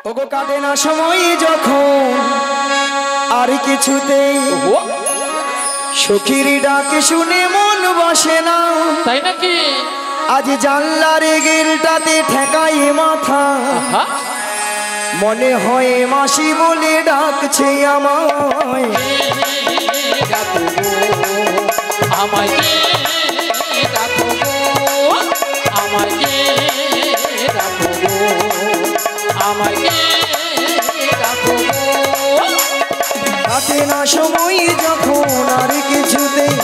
ওগো কাটে না সময় যখন আর কিছুতেই সখীর ডাক শুনে মন বসে না, তাই নাকি? আজ জানলার গিলটাতে ঠেকাই মাথা, মনে হয় মাসি বলে ডাকছে আমায়। আমায় ডাকো গো, আমায় ডাকো গো, আমায় ডাকো গো। কাটে না সময় যখন আর কিছুতেই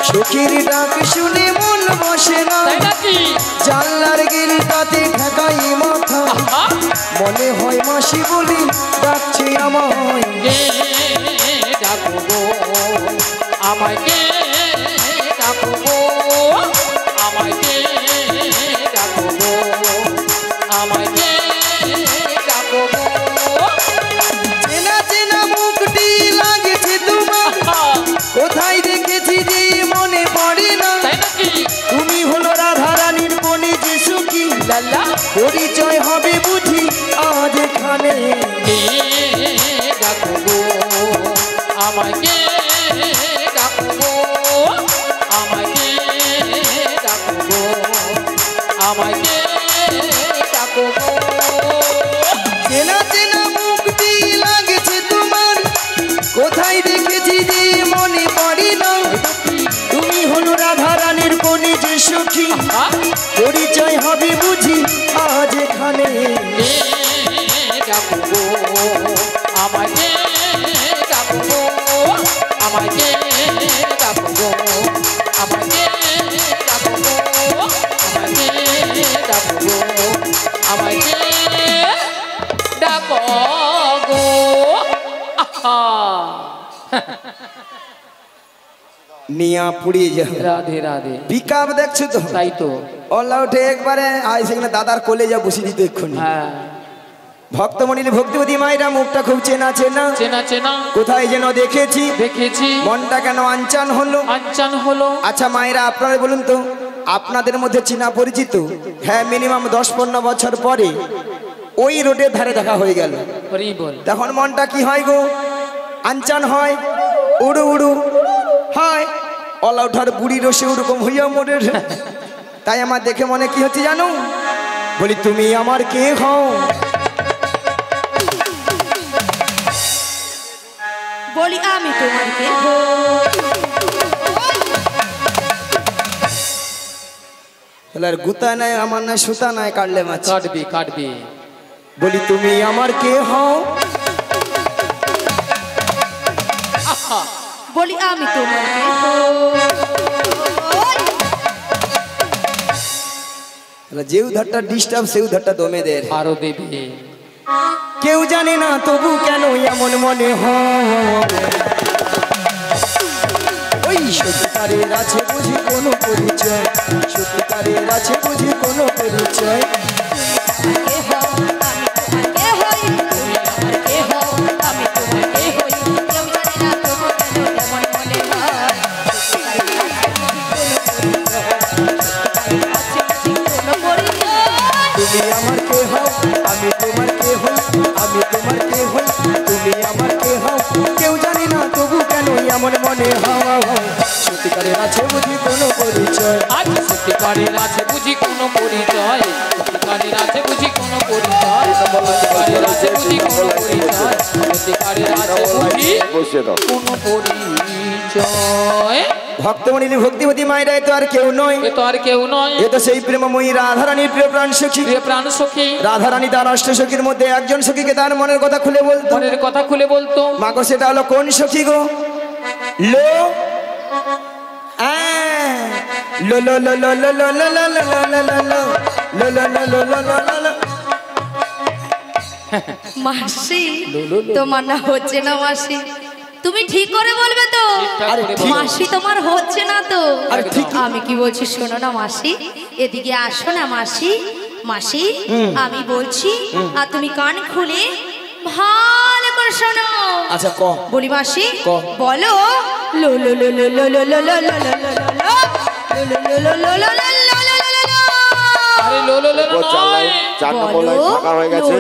সখীর ডাক শুনে মন বসে না, তাই নাকি? জানলার গিলটাতে ঠেকাই মাথা, মনে হয় মাসি বলে ডাকছে আমায়। ডাকো গো, আমায় ডাকো গো, আমায় ডাকো গো, আমায় ডাকো গো। চেনা চেনা মুখটি লাগছে তোমার, কোথায় দেখেছি যে মনে পড়ে না। তুমি হলো রাধা রানীর বনে যে সুখী, লালা পরিচয় হবে বুঝি আজ এখানে। ডাকো গো, আমায় ডাকো গো, আমায় ডাকো গো, আমায় ডাকো গো। চেনা চেনা মুখটি লাগছে তোমার, কোথায় দেখেছি যে মনে পড়ে না। তুমি হলো রাধা রানীর বনে যে সুখী, পরিচয় হবে বুঝি আজ এখানে। ডাকো গো, আমায় ডাকো গো, আমায় ডাকো গো, আমায় ডাকো গো, আমায় ডাকো গো, আমায় ডাকো গো। নিয়া পুড়িয়ে যাবে। রাধে রাধে। পিকআপ দেখছো তো? তাই তো। অল্লা উঠে একবারে আয় সেখানে দাদার কোলে যা বসে দিত এক্ষুনি। হ্যাঁ, ভক্তমণি ভক্তিবতী মায়েরা মুখটা খুব চেনা চেনা, চেনা চেনা কোথায় যেন দেখেছি, দেখেছি, মনটা কেন আনচান হলো। আনচান হলো। আচ্ছা মায়েরা আপনারা বলুন তো, আপনাদের মধ্যে চেনা পরিচিত? হ্যাঁ, মিনিমাম 10-15 বছর পরে ওই রোডের ধারে দেখা হয়ে গেল, হরি বল। তখন মনটা কি হয় গো? আনচান হয়, উড়ু উড়ু হয়। অলা ওঠার বুড়ি রসে ওরকম হইয়া মোড়ে। তাই আমার দেখে মনে কি হচ্ছে জানো? বলি তুমি আমার কে হও? বলি আমি তোমার কে হই? আর গুতা নাই আমার না সুতা নাই, কাটলে মাছ কাটবি কাটবি। বলি তুমি আমার কে হও? বলি আমি তোমার কে হই? যে উধারটা ডিস্টার্ব সে উধারটা দমেদের আরো দেবে। কেউ জানে না তবু কেন এমন মনে হয়। ওই সত্যিকারের আছে বুঝি কোনো পরিচয়, সত্যিকারের আছে বুঝি কোনো পরিচয়। কে হও? আমি তোমার কে হই? তুমি আমার কে হও? আমি তোমার কে হই? কেউ জানে না তবু কেন এমন মনে হয়। তুমি আমার কে হও? আমি তোমার কে হই? আমি তোমার কে হই? তুমি আমার কে হও? কেউ জানে না তবু কেন এমন মনে হয়। সত্যিকারের আছে বুঝি কোনো পরিচয়, আজ সত্যিকারের আছে বুঝি কোনো পরিচয়, সত্যিকারের আছে বুঝি কোনো পরিচয়, সত্যিকারের আছে বুঝি কোনো পরিচয়, সত্যিকারের আছে বুঝি কোনো পরিচয়। ভক্তমণি ভক্তিবতী মায়েরা এ তো আর কেউ নয়, এ তো আর কেউ নয়, এ তো সেই প্রেমময়ী রাধারানীর প্রিয় প্রাণ সখী। প্রিয় প্রাণ সখী রাধারানী তার অষ্ট সখীর মধ্যে একজন সখীকে তার মনের কথা খুলে বলতো। মনের কথা খুলে বলতো। মাগো সেটা হলো কোন সখী গো? লো লো লো লো লো লো লো লো লো লো লো লো লো লো লো লো লো লো। মাসি তোমার না হচ্ছে না মাসি? তুমি ঠিক করে বলবে তো? মাসি তোমার হচ্ছে না তো? আমি কি বলছি শোনো না মাসি, এদিকে আসো না মাসি। মাসি আমি বলছি আর তুমি কান খুলে ভালো করে শোনো। আচ্ছা ক বলি মাসি বলো লো লো লো লো লো লো লো লো লো লো লো লো লো লো লো লো। আরে লো লো লো নয়, চার নম্বর লাইন ফাঁকা হয়ে গেছে।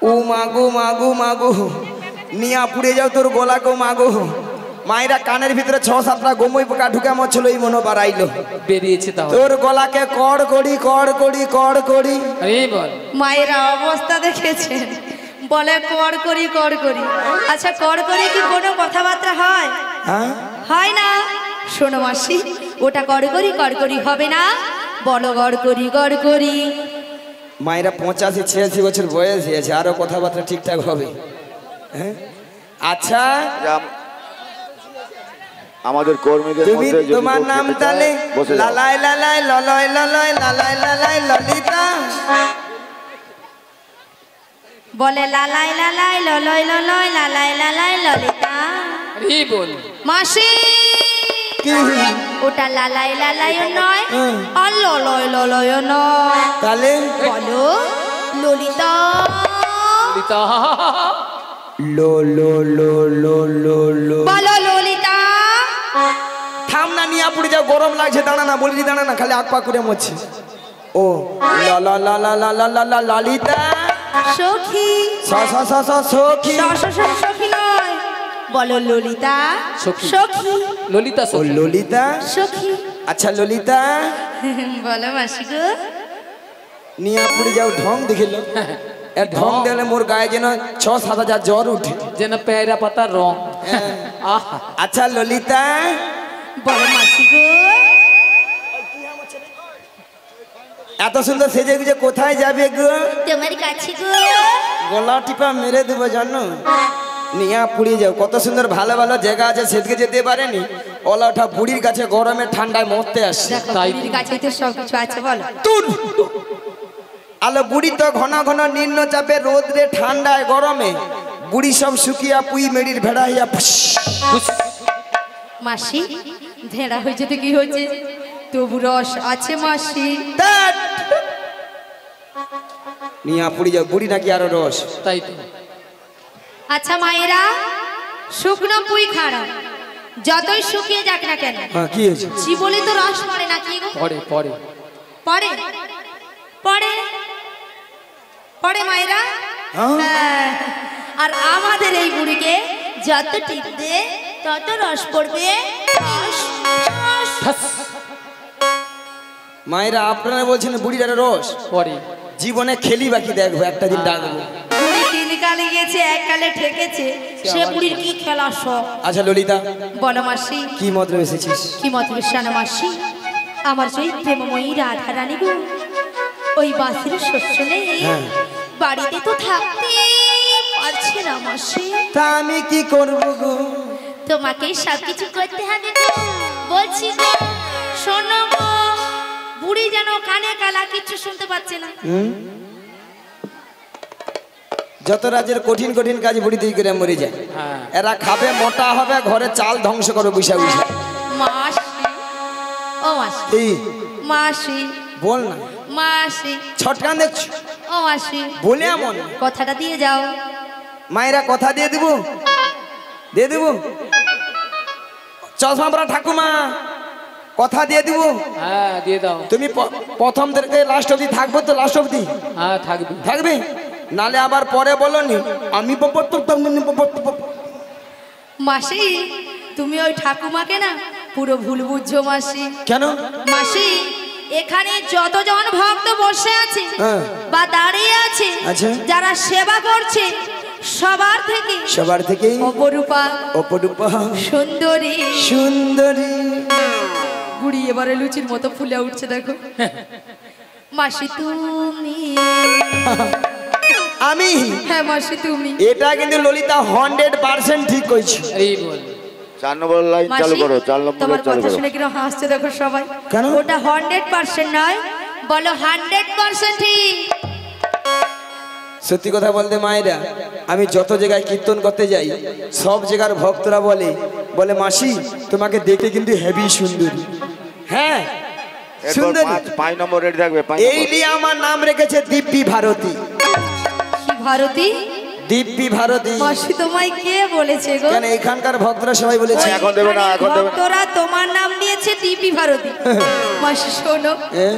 ও মাগো মাগো মাগো নিয়া পুড়ে যাও তোর গলা গো মাগো। মায়েরা কানের ভিতরে 6-7টা গোমই পোকা ঢুকে মরছিল, এই মনো বাড়াইলো বেরিয়েছে তাহলে তোর গলাকে কড় করি কড় করি কড় করি। আরে বল মায়েরা অবস্থা দেখেছেন, বলে কর করি কর করি। আচ্ছা কর করি কি কোনো কথাবার্তা হয়? হ্যাঁ হয় না। শোনো মাসি, ওটা কর করি হবে না, বলো গড় করি। মায়েরা 85-86 বছর বয়স হয়েছে, আরো কথাবার্তা ঠিকঠাক হবে। হ্যাঁ আচ্ছা আমাদের কর্মীদের তুমি মধ্যে যদি তোমার কেউ নাম খেতে তালে চায়, বসে যাও। লালাই লালাই ললয় ললয় লালাই লালাই ললিতা। বলে লালাই লালাই ললয় ললয় লালাই লালাই ললিতা। আরে বল মাসি কি ওটা লালাই লালাইও নয় আর ললয় ললয় নয়, তালে বলো ললিতা। ললিতা লো লো লো লো লো লো। বলো ললিতা। থাম না, নিয়ে পড়ে যাও, গরম লাগছে, দাঁড়া না, বলি দাঁড়া না, খালি আকপা করে মরছে। ও লা লা লা লা লা লা লা লা ললিতা সখী। সখী। সখী নয়, বলো ললিতা। সখী। সখী ললিতা ও সখী ললিতা। সখী। আচ্ছা ললিতা বলো মাসি গো। নিয়ে পড়ে যাও, ঢং দেখিল এর ঢং দিলে মোর গায়ে যেন 6-7 হাজার জ্বর উঠে। যেন পেয়ারা পাতার রং। আহা আচ্ছা ললিতা বলো মাসি গো। এত সুন্দর সেজে গুজে কোথায় যাবে গো? তোমার কাছে গো। গলা টিপা মেরে দেবো জানো, নিয়া পুড়িয়ে যাও। কত সুন্দর ভালো ভালো জায়গা আছে, সেদিকে যেতে পারেনি। ওলা ওঠা বুড়ির কাছে গরমে ঠান্ডায় মরতে আসছে। দেখো তাই। বুড়ির কাছেই তো সব কিছু আছে, বলো। তুর আলো বুড়ি তো ঘন ঘন নিম্ন চাপে রোদরে ঠান্ডায় গরমে বুড়ি সব শুকিয়া পুই মেড়ির ভেড়া হইয়া ফুস। মাসি ভেড়া হয়েছে তো কি হয়েছে, তবু রস আছে মাসি। ধ্যাৎ। নিয়া পুড়ি যাও, বুড়ি নাকি আরো রস। তাই তো আচ্ছা মায়েরা, শুকনো পুই খারাপ, যতই শুকিয়ে যাক না কেন হ্যাঁ কি হয়েছে? জীবনে তো রস পড়ে না কি গো? পরে পরে পড়ে পড়ে পড়ে মায়েরা। হ্যাঁ? হ্যাঁ। আর আমাদের এই বুড়িকে যত টিপবে তত রস পড়বে, রস, রস। মায়েরা আপনারা বলছেন বুড়ির আরো রস? পরে জীবনে খেলি বাকি দেখবো, একটা দিন ডাকবো। বুড়ি 3 কালে গেছে, 1 কালে ঠেকেছে, সে বুড়ির কি খেলা সব। আচ্ছা ললিতা বলো মাসি। কি মতলব এসেছিস? কি মত বিশ্বানা মাসি, আমার সেই প্রেমময়ী রাধা রানী গো, ওই বাসির শস্য নেই, হ্যাঁ। বাড়িতে তো থাকতে পারছে না মাসি। তা আমি কি করবো গো? তোমাকে সব কিছু করতে হবে গো, বলছি গো। শোনো গো, বুড়ি যেন কানে কালা কিছু শুনতে পাচ্ছে না। যত রাজ্যের কঠিন কঠিন কাজ বুড়ি তুই করে মরে যায়। হ্যাঁ এরা খাবে, মোটা হবে, ঘরে চাল ধ্বংস করবে বুঝা বুঝা। মাসি, ও মাসি, এই মাসি, বল না, মাসি, ছটকান দেখছো ও মাসি, বলে এমন। কথাটা দিয়ে যাও। মায়েরা কথা দিয়ে দিব, দিয়ে দিব। চশমা পরা ঠাকুমা কথা দিয়ে দিব। হ্যাঁ দিয়ে দাও। তুমি প্রথম থেকে লাস্ট অবধি থাকবো তো? লাস্ট অবধি হ্যাঁ থাকবি। থাকবে, নালে আবার পরে বলো নি আমি মাসি তুমি ওই ঠাকুমাকে না পুরো ভুল বুঝছো মাসি। কেন? মাসি এখানে যতজন ভক্ত বসে আছে হ্যাঁ। বা দাঁড়িয়ে আছে, আচ্ছা। যারা সেবা করছে, সবার থেকে অপরূপা অপরূপা সুন্দরী সুন্দরী। বুড়ি এবারে লুচির মতো ফুলে উঠছে দেখো। মাসি তুমি। আমি? হ্যাঁ মাসি তুমি। এটা কিন্তু ললিতা 100% ঠিক কইছি। এই বল 4 নম্বর লাইন চালু করো, 4 নম্বর তোমার চালু কথা করো। শুনে কিরকম হাসছে দেখো সবাই। কেন? ওটা 100% নয়, বলো 100% ঠিক। সত্যি কথা বলতে মায়েরা, আমি যত জায়গায় কীর্তন করতে যাই, সব জায়গার ভক্তরা বলে বলে মাসি তোমাকে দেখে কিন্তু হেভি সুন্দরী। হ্যাঁ এরপর সুন্দরী। 5 নম্বর রেডি থাকবে, 5 এই নিয়ে আমার নাম রেখেছে দিব্যি ভারতী। কি ভারতী? দিব্যি ভারতী। মাসি তোমায় কে বলেছে গো? কেন এখানকার ভক্তরা সবাই বলেছে। এখন দেবে না, এখন দেবে না। ভক্তরা তোমার নাম দিয়েছে দিব্যি ভারতী। মাসি শোনো, হ্যাঁ?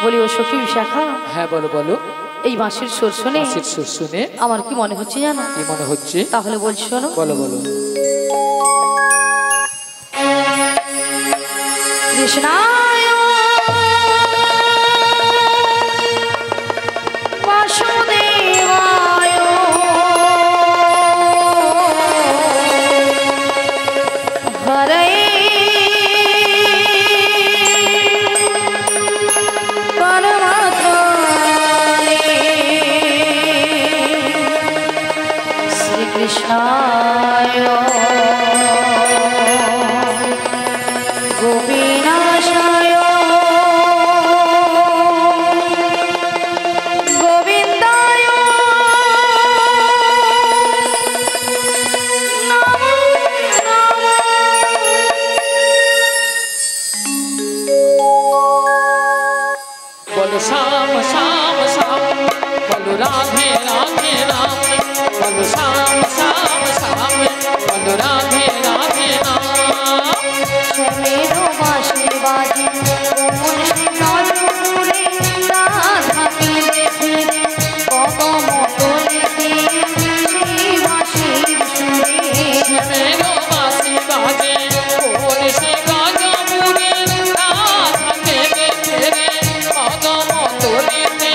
বলি ও সখী বিশাখা, হ্যাঁ বলো বলো। এই মাসের সুর শুনে মাসির সুর শুনে আমার কি মনে হচ্ছে জানো? কি মনে হচ্ছে? তাহলে বলছি শোনো। বলো বলো। কৃষ্ণায় বাসুদেবায় হরে পরমাত্মনে শ্রীকৃষ্ণায় গোপীনাশায় গোবিন্দায় নমো নমঃ। বলো শ্যাম শ্যাম শ্যাম, বলো রাধে রাধে রাম, বলো শ্যাম শ্যাম শ্যাম, বলো রাধে রাধে রাম। শ্যামেরো বাঁশি বাজে কোমল নজরে, রাধাকে দেখে কদম তলিতে সেই বাঁশির সুরে। শ্যামেরো বাঁশি বাজে কোন সে গাজপুরে, রাধাকে দেখে রে কদম তলিতে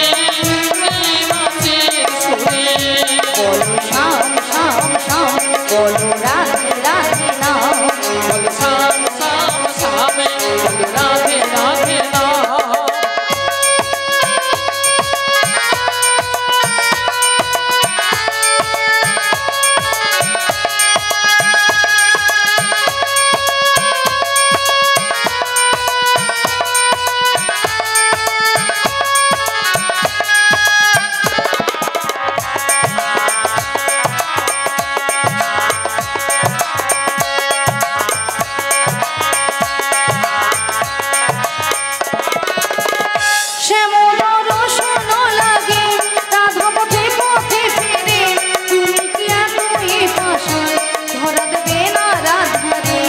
সেই বাঁশির সুরে। বলো শ্যাম শ্যাম শ্যাম, বলো রাধে রাধে নাম। বলো শ্যাম শ্যাম শ্যাম, বলো রাধে রাধে রাম। শ্যামল রসন লাগে রাধা পথে পথে ফিরে, তুমি কি এতই পাষাণ ধরা দেবে না রাধারে।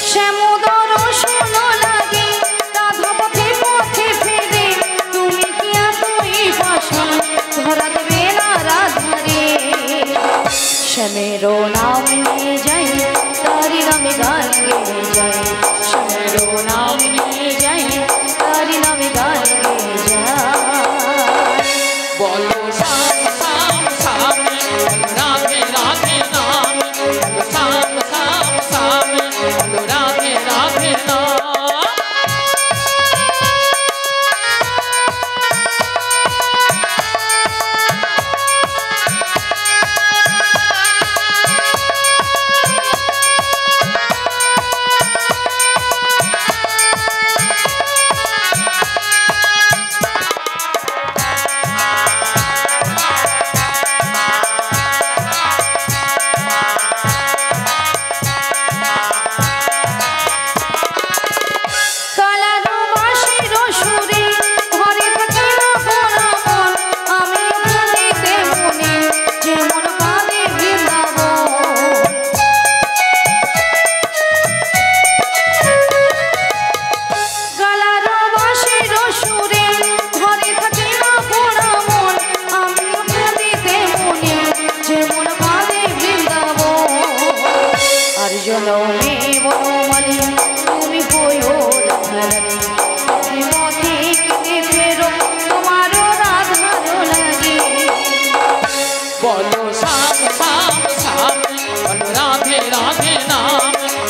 শ্যামল রসন লাগে রাধা পথে পথে ফিরে, তুমি কি এতই পাষাণ ধরা দেবে না রাধারে। শ্যামেরো নাম নিয়ে যাই তারি নামে গান গেয়ে যাই, শ্যামেরো নাম নিয়ে যাই তারি নামে গান গেয়ে যাই। বলো শ্যাম শ্যাম শ্যাম, বলো রাধে রাধে নাম, বলো শ্যাম শ্যাম শ্যাম, বলো রাধে রাধে নাম। কালারো বাঁশির সুরে ঘরে থাকে না ভরা মন, আমি কাঁদিতে মনে যেমন কাঁদে বৃন্দাবন। কালারো বাঁশির সুরে ঘরে থাকে না ভরা মন, আমি কাঁদিতে মনে যেমন কাঁদে বৃন্দাবন। আর জনমে বনমালী তুমি হইও রাধারানী, পথে পথে কেটে ফেরো তোমারও রাধারো লাগে। বলো শ্যাম শ্যাম শ্যাম, বলো রাধে রাধে নাম,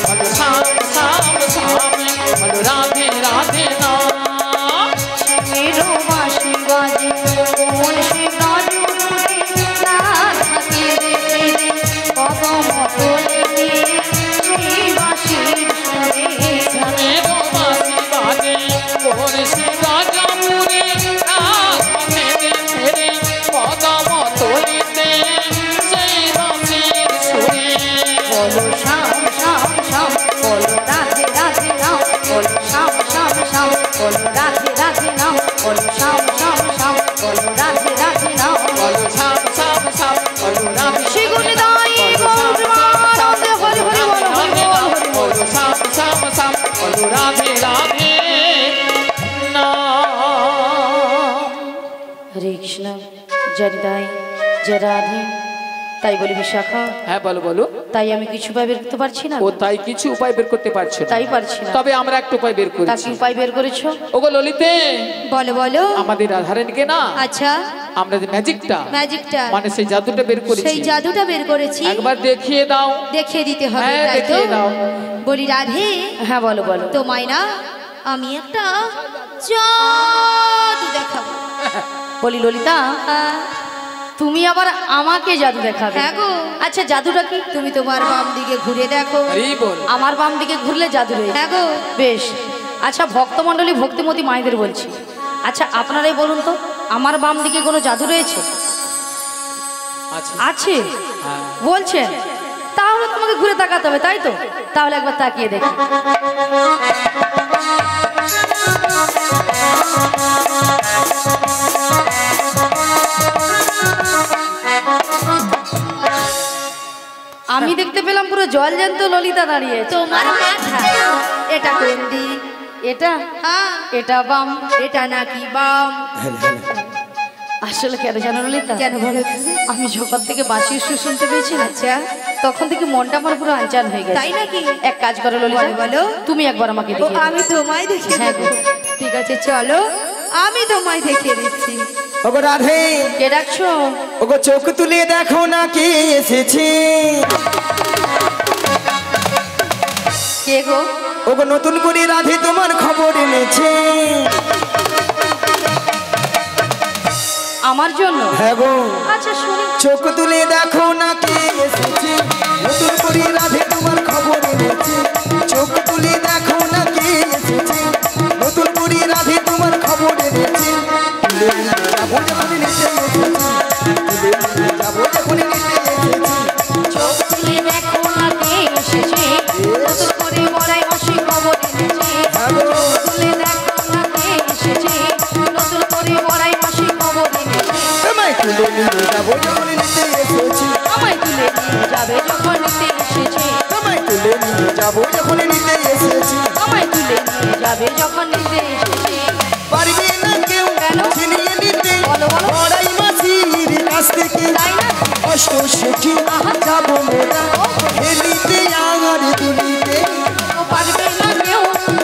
বলো শ্যাম শ্যাম শ্যাম, বলো রাধে রাধে নাম। শ্যামেরো বাঁশি বাজে কোমল সে নজরে, রাধাকে দেখে কদম তলিতে সেই বাঁশির সুরে। শ্যামেরো বাঁশি বাজে কোন সে গাজপুরে, রাধাকে দেখে রে কদম তলিতে সেই বাঁশির সুরে। বলো শ্যাম শ্যাম শ্যাম, বলো রাধে রাধে নাম, বলো শ্যাম শ্যাম শ্যাম, বলো রাধে রাধে নাম, বলো শ্যাম শ্যাম শ্যাম, বলো রাধে রাধে নাম। বলো শ্যাম শ্যাম শ্যাম, বলো রাধে শ্রী গুণদায়ী গৌর প্রেমানন্দে হরি হরি বল হরি বল হরি বল। জানি তাই যে রাধে, তাই বলি বিশাখা। হ্যাঁ বলো বলো। তাই আমি কিছু উপায় বের করতে পারছি না। ও তাই কিছু উপায় বের করতে পারছো না? তাই পারছি না। তবে আমরা একটা উপায় বের তা করেছি। কি উপায় বের করেছো? ওগো ললিতে, বলো বলো। আমাদের রাধারানীকে না আচ্ছা, আমরা যে ম্যাজিকটা ম্যাজিকটা মানে সেই জাদুটা বের করেছি, সেই জাদুটা বের করেছি, একবার দেখিয়ে দাও। দেখিয়ে দিতে হবে, হ্যাঁ, তাই তো? দেখিয়ে দাও। বলি রাধে। হ্যাঁ বলো বলো। তোমায় না আমি একটা জাদু দেখাবো। বলি ললিতা, তুমি আবার আমাকে জাদু দেখাবে? হ্যাঁ গো। আচ্ছা জাদুটা কি? তুমি তোমার বাম দিকে ঘুরে দেখো। আরে বল। আমার বাম দিকে ঘুরলে জাদু রয়েছে? হ্যাঁ গো। বেশ। আচ্ছা ভক্তমণ্ডলী ভক্তিমতী মায়েদের বলছি, আচ্ছা আপনারাই বলুন তো, আমার বাম দিকে কোনো জাদু রয়েছে? আচ্ছা আছে হ্যাঁ। বলছেন? তাহলে তোমাকে ঘুরে তাকাতে হবে, তাই তো? তাহলে একবার তাকিয়ে দেখি। আমি দেখতে পেলাম পুরো জল জ্যান্ত ললিতা দাঁড়িয়ে। তোমার মাথা এটা কোন দিক? এটা? হ্যাঁ, এটা বাম? এটা নাকি বাম? আসলে কেন জানো ললিতা? কেন বলো তো? আমি যখন থেকে বাঁশির সুর শুনতে পেয়েছি না, আচ্ছা, তখন থেকে মনটা আমার পুরো আনচান হয়ে গেছে। তাই নাকি? এক কাজ করো ললিতা, বলো, বলো। তুমি একবার আমাকে ও দেখিয়ে দাও। আমি তোমায় দেখিয়ে হ্যাঁ দেবো। গো। ঠিক আছে চলো, আমি তোমায় দেখিয়ে দিচ্ছি। ওগো রাধে, কে ডাকছো? ওগো চোখ তুলে দেখো না কে এসেছে। কে গো? ওগো নতুন করে রাধে তোমার খবর এনেছে। আমার জন্য? হ্যাঁ গো, আচ্ছা শুনি। চোখ তুলে দেখো না কে এসেছে। নতুন করে রাধে তোমার খবর এনেছে। চোখ তুলে দেখো না কে এসেছে। নতুন করে রাধে তোমার খবর এনেছে। তুলে নিয়ে যাবো যখন নিতে এসেছি। তুলে নিয়ে যাবো যখন নিতে এসেছি। চোখ তুলে দেখো না কে এসেছে। নতুন করে মরাই মাসি খবর এনেছে। হ্যাঁ গো, তুলে দেখো না কে এসেছে। নতুন করে মরাই মাসি খবর এনেছে। তোমায় তুলে নিয়ে যাবো যখন নিতে এসেছি। আমায় তুলে নিয়ে যাবে যখন নিতে এসেছে। তোমায় তুলে নিয়ে যাবো যখন নিতে এসেছি। আমায় তুলে নিয়ে যাবে যখন নিতে এসেছে। পারবে না কেউ কেন? ছিনিয়ে নিতে বলো, বলো। বড়াই মাসির কাছ থেকে। তাই না? অষ্ট সেটি যাবো মোরা হেলিতে আর দুলিতে। ও পারবে না কেউ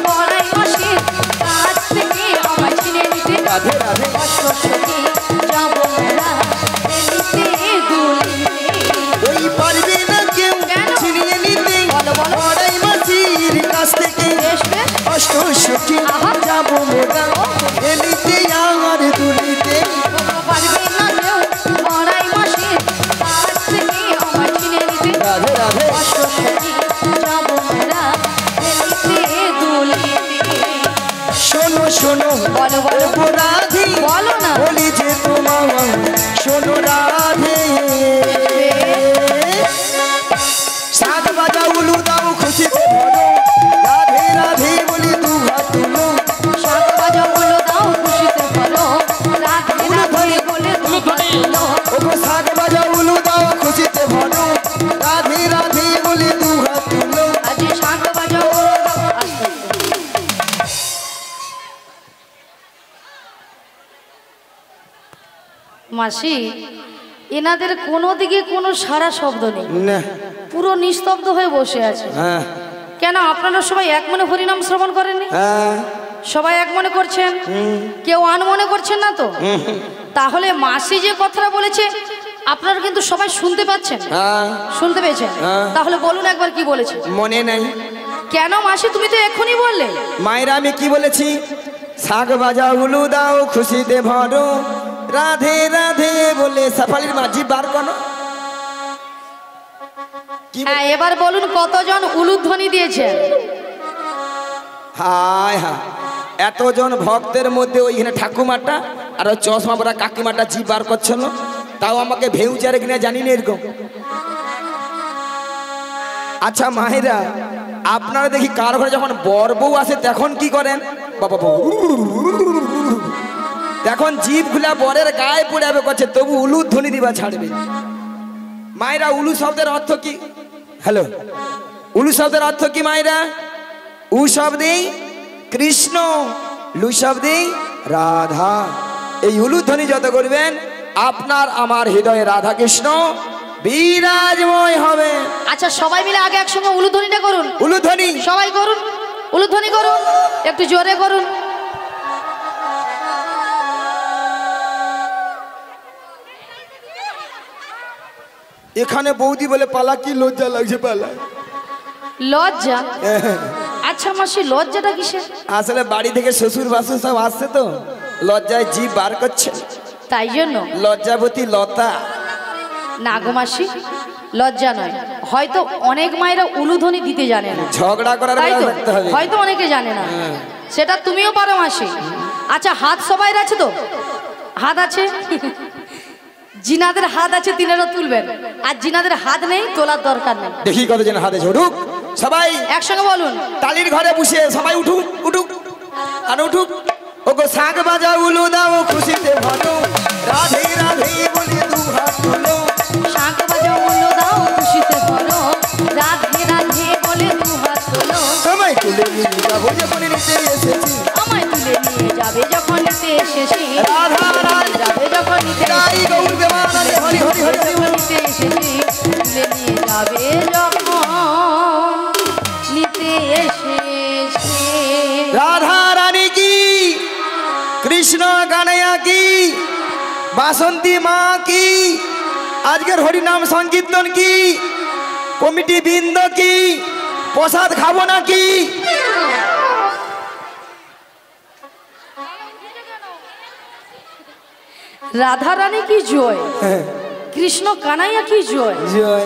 মরাই মাসির কাছ থেকে আমায় ছিনে নিতে। রাধে রাধে, কষ্ট সখী যাবো মোরা এলিতে দুলিতে। ওই পারবে না কেউ কেন? ছিনিয়ে নিতে বলো, বলো। বড়াই মাসির কাছ থেকে। বেশ বেশ। অষ্ট সেটি আহা। যাবো মোরা হেলিতে আর দুলিতে। ও পারবে না কেউ মরাই মাসির কাছ থেকে আমায় ছিনে নিতে। রাধে রাধে, কষ্ট সখী যাবো মোরা এলিতে দুলিতে। শোনো শোনো বলো, বলো। ও রাধে, বলো না। বলি যে তোমার শোনো রাধে। সাত বাজা উলু দাও খুশিতে ভরো। রাধে রাধে বলি দু হাত তুলো। সাত বাজাগুলো দাও খুশিতে বলো। রাধে রাধে বলে দু হাত তুলো। ওগো সাত বাজা উলু দাও খুশিতে ভরো। রাধে রাধে বলি দু হাত তুলো। আজ সাত বাজাগুলো দাও। আস্তে আস্তে। মাসি, এনাদের কোনো দিকে কোনো সারা শব্দ নেই, না, পুরো নিস্তব্ধ হয়ে বসে আছে। হ্যাঁ কেন আপনারা সবাই এক মনে হরিনাম শ্রবণ করেননি? হ্যাঁ, সবাই এক মনে করছেন, কেউ আনমনে করছেন না তো? তাহলে মাসি যে কথাটা বলেছে আপনারা কিন্তু সবাই শুনতে পাচ্ছেন? হ্যাঁ, শুনতে পেয়েছেন? হ্যাঁ। তাহলে বলুন একবার কি বলেছে। মনে নাই। কেন মাসি, তুমি তো এক্ষুনি বললে। মায়েরা আমি কি বলেছি? শাক ভাজা উলু দাও খুশিতে ভরো। রাধে রাধে বলে সাফালির মাঝি বার করো। কি হ্যাঁ এবার বলুন কতজন উলুধ্বনি দিয়েছেন? হায় হায়, এতজন ভক্তের মধ্যে ওইখানে ঠাকুমাটা আর ওই চশমা পরা কাকিমাটা জি বার করছিল, তাও আমাকে ভেউচারে কিনা জানি না এরকম। আচ্ছা মায়েরা, আপনারা দেখি কার ঘরে যখন বর বউ আসে তখন কি করেন? বাবা বউ তখন জিভ খুলা বরের গায়ে পড়ে যাবে করছে, তবু উলু ধ্বনি দিবা ছাড়বে। মায়েরা উলু শব্দের অর্থ কি? হ্যালো, উলু শব্দের অর্থ কি মায়েরা? উ শব্দে কৃষ্ণ, লু শব্দে রাধা। এই উলু ধ্বনি যত করবেন আপনার আমার হৃদয়ে রাধা কৃষ্ণ বিরাজময় হবে। আচ্ছা সবাই মিলে আগে একসঙ্গে উলুধ্বনিটা করুন। উলুধ্বনি সবাই করুন, উলুধ্বনি করুন, একটু জোরে করুন। এখানে বৌদি বলে পালা, কি লজ্জা লাগছে পালা। লজ্জা? আচ্ছা মাসি লজ্জাটা কিসের? আসলে বাড়ি থেকে শ্বশুর বাসুর সব আসছে তো লজ্জায় জিভ বার করছে, তাই জন্য লজ্জাবতী লতা। না গো মাসি, লজ্জা নয়, হয়তো অনেক মায়েরা উলুধ্বনি দিতে জানে না, ঝগড়া করার তাই তো, বেলা দেখতে হবে। হয়তো অনেকে জানে না, সেটা তুমিও পারো মাসি। আচ্ছা হাত সবাই আছে তো? হাত আছে? জিনাদের হাত আছে তিনারা তুলবেন, আর জিনাদের হাত নেই তোলার দরকার নেই। দেখি কতজন হাতে ঝুড়ুক, সবাই একসঙ্গে বলুন। তালির ঘরে বসে সবাই উঠুক উঠুক আর উঠুক। ওগো শাক বাজা উলু দাও খুশিতে ভরো, রাধে রাধে বলে দু হাত তুলো। শাঁখ বাজাও উলু দাও খুশিতে ভরো, রাধে রাধে বলে দু হাত তোলো। সবাই তুলে নিয়ে যাবো যখন নিতে এসেছি, আমায় তুলে নিয়ে যাবে যখন নিতে এসেছি, রাধা রাধে যাবে যখন নিতে রাই গৌর দেবানন্দে হরি হরি হরি হরি। নিতে এসেছি, তুলে নিয়ে যাবে যখন নিতে এসেছি। রাধা রানী কি, কৃষ্ণ কানাইয়া কি, বাসন্তী মা কি, আজকের হরিনাম সংকীর্তন কি, কমিটি বৃন্দ কি, প্রসাদ খাবো নাকি? রাধা রানী কি জয়, কৃষ্ণ কানাইয়া কি জয়, জয়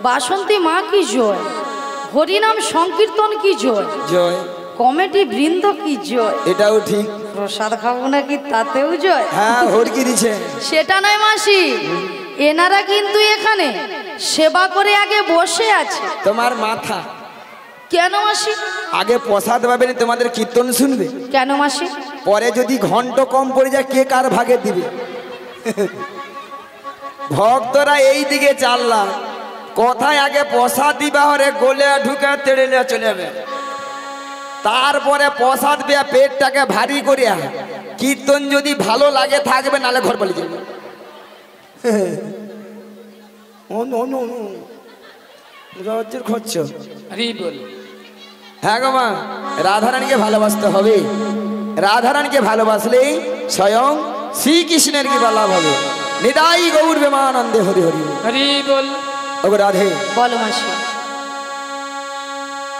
বাসন্তী মা কি জয়, হরিনাম সংকীর্তন কি জয়, জয়, কমিটি বৃন্দ কি জয়, এটাও ঠিক। প্রসাদ খাবো নাকি তাতেও জয়। হ্যাঁ হরকি দিছে। সেটা নয় মাসি, এনারা কিন্তু এখানে সেবা করে আগে বসে আছে। তোমার মাথা কেন মাসি? আগে প্রসাদ পাবেন, তোমাদের কীর্তন শুনবে, কেন মাসি? পরে যদি ঘন্ট কম পড়ে যায় কে কার ভাগে দিবে? ভক্তরা এই দিকে চাললাম, কোথায় আগে প্রসাদ দিবা হরে গোলে ঢুকে তেড়ে নিয়ে চলে যাবে, তারপরে প্রসাদ পেয়ে পেটটাকে ভারী করিয়া কীর্তন যদি ভালো লাগে থাকবে, নালে ঘর পালিয়ে যাবে। খরচ। হরি বল। হ্যাঁ গো মা, রাধারানীকে ভালোবাসতে হবে, রাধারানীকে ভালোবাসলেই স্বয়ং শ্রীকৃষ্ণের কি লাভ হবে। নিতাই গৌর প্রেমানন্দে হরি হরি। হরি বল। ওগো রাধে, বলো মাসি।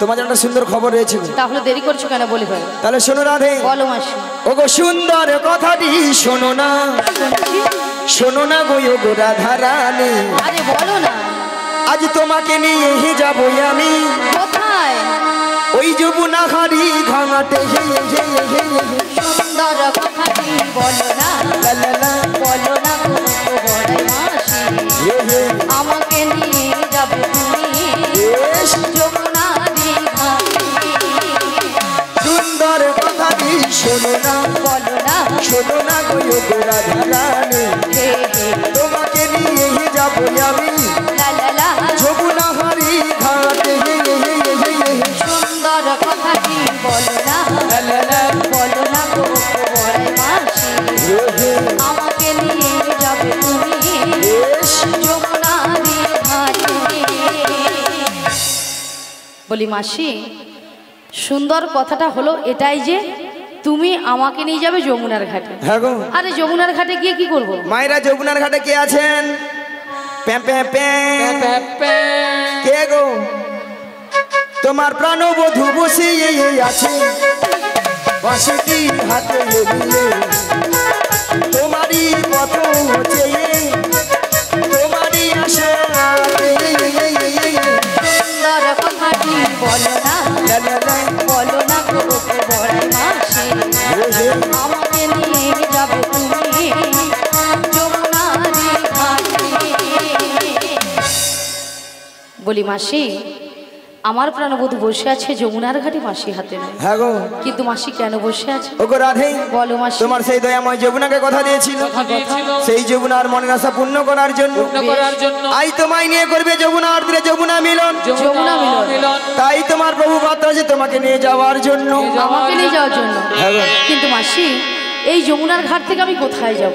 তোমার জন্য একটা সুন্দর খবর রয়েছে, তাহলে দেরি করছো কেন বলি ভাই? তাহলে শোনো রাধে। বলো মাসি। ওগো সুন্দর কথাটি শোনো না, শুনছি। শোনো না গো ওগো রাধারানী, আরে বলো না। আজ তোমাকে নিয়ে যাবো আমি কোথায়? ওই যমুনা হারি ঘাটে। সুন্দর কথাটি বলো না, বলো না গো বড়াই মাসি, আমাকে নিয়ে যাবে তুমি যমুনারি ঘাটে। সুন্দর কথাটি শোনো না, বলো না, শোনো না গো ওগো রাধারানী, হে হে তোমাকে নিয়ে যাবো আমি লা লা লা। যমুনা হারি ঘাটে। সুন্দর কথাটি বলো না, বলো না গো বড়াই মাসি, আমাকে নিয়ে যাবে তুমি যমুনারি ঘাটে। বলি মাসি, সুন্দর কথাটা হলো এটাই যে তুমি আমাকে নিয়ে যাবে যমুনার ঘাটে। হ্যাঁ গো। আরে যমুনার ঘাটে গিয়ে কি করবো? মায়েরা যমুনার ঘাটে কে আছেন? প্যা প্যা প্যা। কে গো? তোমার প্রাণবধূ বসে আছে বাঁশিটি হাতে নিয়ে, তোমারই পথ চেয়ে, তোমারই আশা। সুন্দর কথাটি বলো না, বলো না গো বড়াই মাসি, আমাকে নিয়ে যাবে তুমি যমুনারি ঘাটে। বলি মাসি, আমার প্রাণবধূ বসে আছে যমুনার ঘাটে, মাসি হাতে নয়। হ্যাঁ গো। কিন্তু মাসি কেন বসে আছে? ওগো রাধে, বলো মাসি। তোমার সেই দয়াময় যমুনাকে কথা দিয়েছিল, সেই যমুনার মনের আশা পূর্ণ করার জন্য আই তোমায় নিয়ে করবে যমুনার তীরে যমুনা মিলন। যমুনা মিলন। তাই তোমার প্রভু কথা আছে তোমাকে নিয়ে যাওয়ার জন্য, আমাকে নিয়ে যাওয়ার জন্য। হ্যাঁ গো। কিন্তু মাসি, এই যমুনার ঘাট থেকে আমি কোথায় যাব?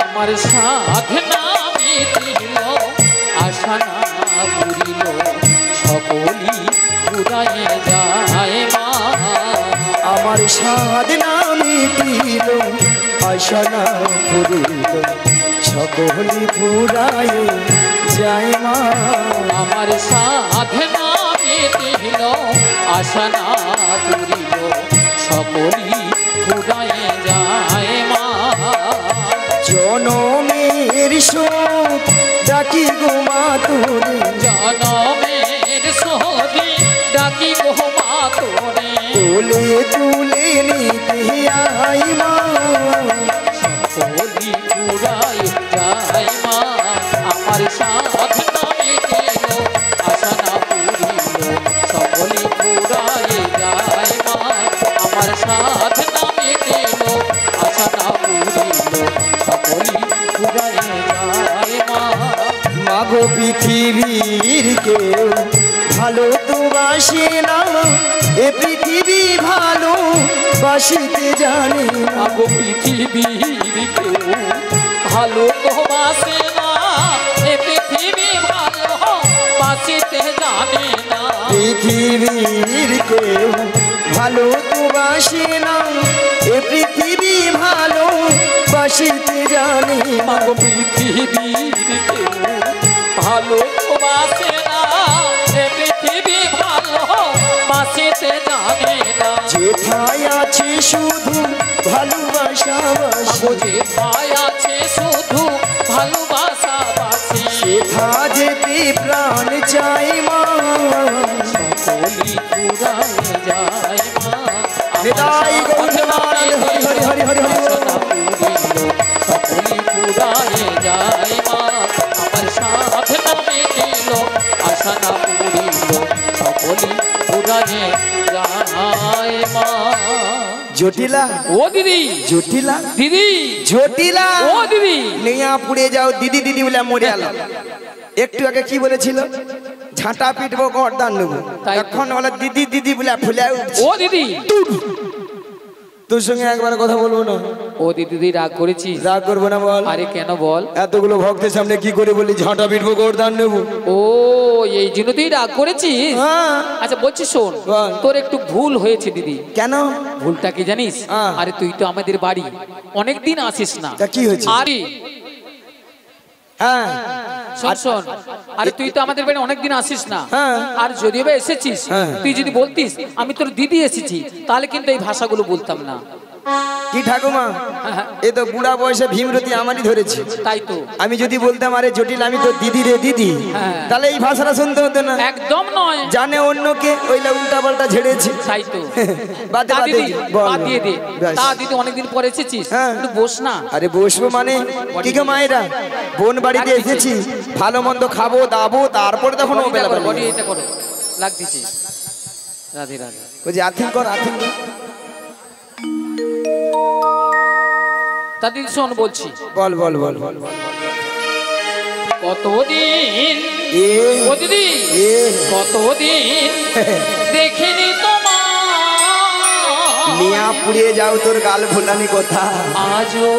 আমার সাধনা মিটিল আশা না পুরিল সকলি পুরায়ে যায় মা আমার সাধনা মিটিল আশা না পুরিল সকলি পুরায় যায় মা আমার সাধনা মিটিল আশা না পুরিল সকলি পুরায়ে যায় মা জনমের সুখ ডাকি গো মা তোরে জনমের সোহদি ডাকি গো মা তোরে তুলে তুলে নিতে আই মা সকলি পুরায় যায় মা আমার সাধনা মিটিল আশা না পুরিল সকলি পুরায় যায় মা আমার সাধনা মিটিল আশা না পুরিল সকলি পুরায় যায় মা মাগো পৃথিবীর কেউ ভালো তো বাসে না এ পৃথিবী ভালো বাসিতে জানে না আগো পৃথিবীর কেউ ভালো তো বাসে না এ পৃথিবী ভালো বাসিতে জানে না পৃথিবীর কেউ ভালো তো বাসে না এ পৃথিবী ভালো বাসিতে জানে না আগো পৃথিবীর কেউ ভালো তো বাসে না এ পৃথিবী ভালো বাসিতে জানে না যেথায় আছে শুধু ভালোবাসা বাসি আগো যে ভাই আছে শুধু ভালোবাসা বাসি সেথা যেতে প্রাণ চাই মা সকলি পুরায় যায় মা নিতাই গৌরবানন্দ হরি হরি হরি হরি হরি সকলি পুরায় যায় মা আমার সাধনা মিটিল আশা না পুরিল সকলি পুরায় যায় মা জটিলা ও দিদি জটিলা দিদি জটিলা ও দিদি নেয়া পুড়ে যাও দিদি দিদি বলে মরে গেল একটু আগে কি বলেছিল ঝাঁটা পিটবো গর্দান নেবো তাই তো। এখন বলে দিদি দিদি বলে ফুলে ও দিদি তোর সঙ্গে একবার কথা বলবো না ও দিদি রাগ করেছিস রাগ করবো না বল আরে কেন বল এতগুলো ভক্তের সামনে কি করে বলি ঝাঁটা পিটবো গর্দান নেবো ও এই জন্য তুই রাগ করেছিস হ্যাঁ আচ্ছা বলছি শোন বল। তোর একটু ভুল হয়েছে দিদি কেন ভুলটা কি জানিস হ্যাঁ। আরে তুই তো আমাদের বাড়ি অনেকদিন আসিস না তা কি হয়েছে? আরে হ্যাঁ শোন শোন আরে তুই তো আমাদের বাড়ি অনেকদিন আসিস না হ্যাঁ। আর যদিও বা এসেছিস হ্যাঁ। তুই যদি বলতিস আমি তোর দিদি এসেছি তাহলে কিন্তু এই ভাষাগুলো বলতাম না কি ঠাকুমা এ তো বুড়া বয়সে ভীমরতি আমারই ধরেছে তাই তো আমি যদি বলতাম আরে জটিল আমি তো দিদি রে দিদি হ্যাঁ। তাহলে এই ভাষাটা শুনতে হতো না একদম নয় জানে অন্যকে ওইলা উল্টা পাল্টা ঝেড়েছে তাই তো বাদে তা বাদে দিদি বল, বাদ দিয়ে দে ব্যাস। তা দিদি অনেকদিন পর এসেছিস হ্যাঁ। একটু বস না আরে বসবো মানে কি গো মায়েরা বোন বাড়িতে এসেছি ভালো মন্দ খাবো দাবো তারপরে তখন ও বেলা বডি পারবে। এটা করো লাগতেছে রাধে রাধে বলছি আথিং কর আথিং কর। তা দিদি শোন বলছি বল বল বল বল বল। কতদিন এ ও দিদি এ কতদিন দেখিনি তোমার নিয়া পুড়িয়ে যাও তোর গাল ভুলানি কথা আজও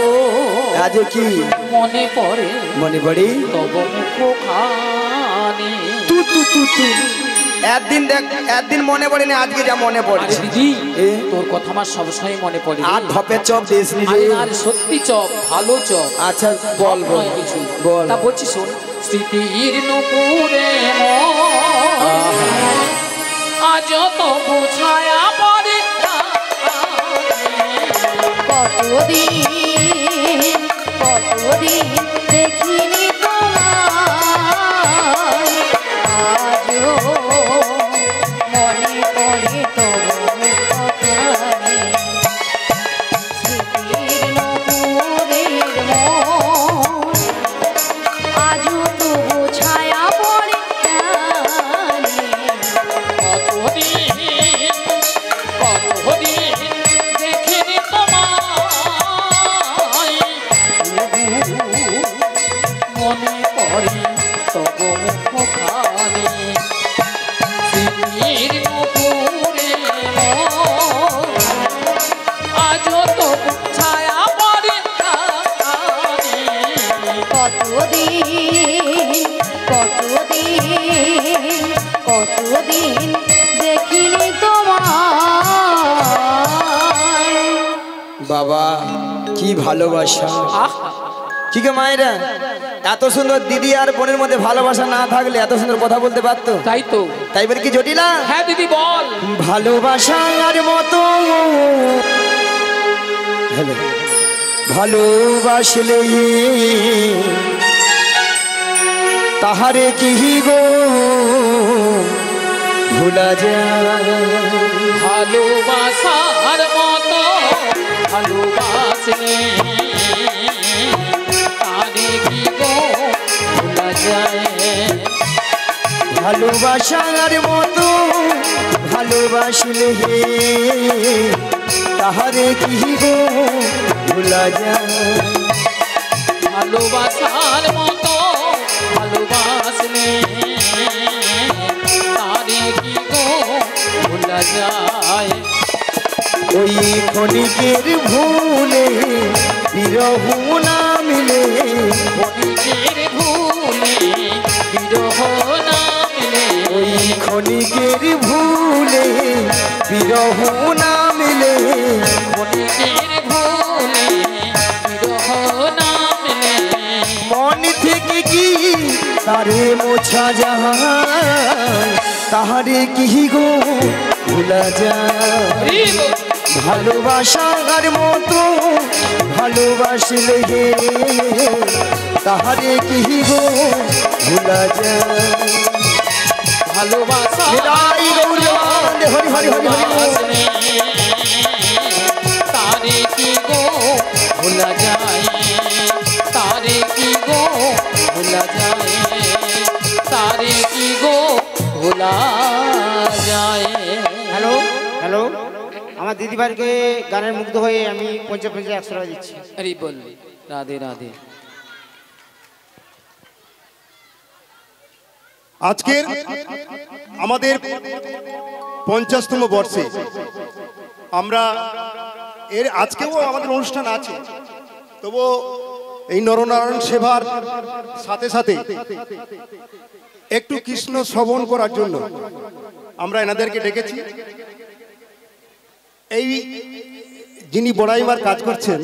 আজ কি মনে পড়ে মনে পড়ি তব মুখ খানি তু তু তু তু একদিন দেখ একদিন মনে পড়ে না আজকে যা মনে আরে পড়ছে দিদি এ? তোর কথা আমার সবসময় মনে পড়ে রে। আর ধপের চপ দিস নি রে আরে আর সত্যি চপ ভালো চপ আচ্ছা বল বল নয় কিছু বল তা বলছি শোন স্মৃতির নুপুরে আজ তো বুঝায়া পড়ে কতদিন কতদিন দেখিনি তোমায় আজও মনে পড়ে তবু কথানি স্মৃতির নপুরের মন আজও তবু ছায়া পড়ে জানি কতদিন দেখিনি তোমায় কতদিন দেখিনি তোমায়। বাবা কি ভালোবাসা, কি গো মায়েরা, এত সুন্দর দিদি আর বোনের মধ্যে ভালোবাসা না থাকলে এত সুন্দর কথা বলতে পারতো? তাই তো। তাই বলে কি জটিলা? হ্যাঁ দিদি বল। ভালোবাসার মতো ভালোবাসলে তাহারে কি গো ভোলা যায়? ভালোবাসার মতো ভালোবাসলে তারে কি গো ভোলা যায়? ভালোবাসার মতো ভালোবাসলে তাহারে কি গো ভোলা যায়? ভালোবাসার মতো ভালোবাসলে তারে কি গো ভোলা যায়? ওই ক্ষণিকের ভুলে বিরহ না মিলে, ক্ষণিকের ভুলে বিরহ না মিলে, ওই ক্ষণিকের ভুলে বিরহ না মিলে, ক্ষণিকের ভুলে বিরহ না মিলে, মন থেকে কি তারে মোছা যায়? তাহারে কি গো ভোলা যায়? ভালোবাসার মতো ভালোবাসলে তাহারে কি গো ভোলা যায়? ভালোবাসা হরি হরি হরি হরি তারে কি গো ভোলা যায়? তারে কি গো ভোলা যায়? তারে কি গো ভোলা যায়? হ্যালো হ্যালো, আমার দিদিভাইকে গানের মুগ্ধ হয়ে আমি 50 100 টাকা দিচ্ছি। আরে বল রাধে রাধে। আজকের আমাদের 50তম বর্ষে আমরা এর আজকেও আমাদের অনুষ্ঠান আছে, তবু এই নরনারায়ণ সেবার সাথে সাথে একটু কৃষ্ণ শ্রবণ করার জন্য আমরা এনাদেরকে ডেকেছি। এই যিনি বড়াইমার কাজ করছেন,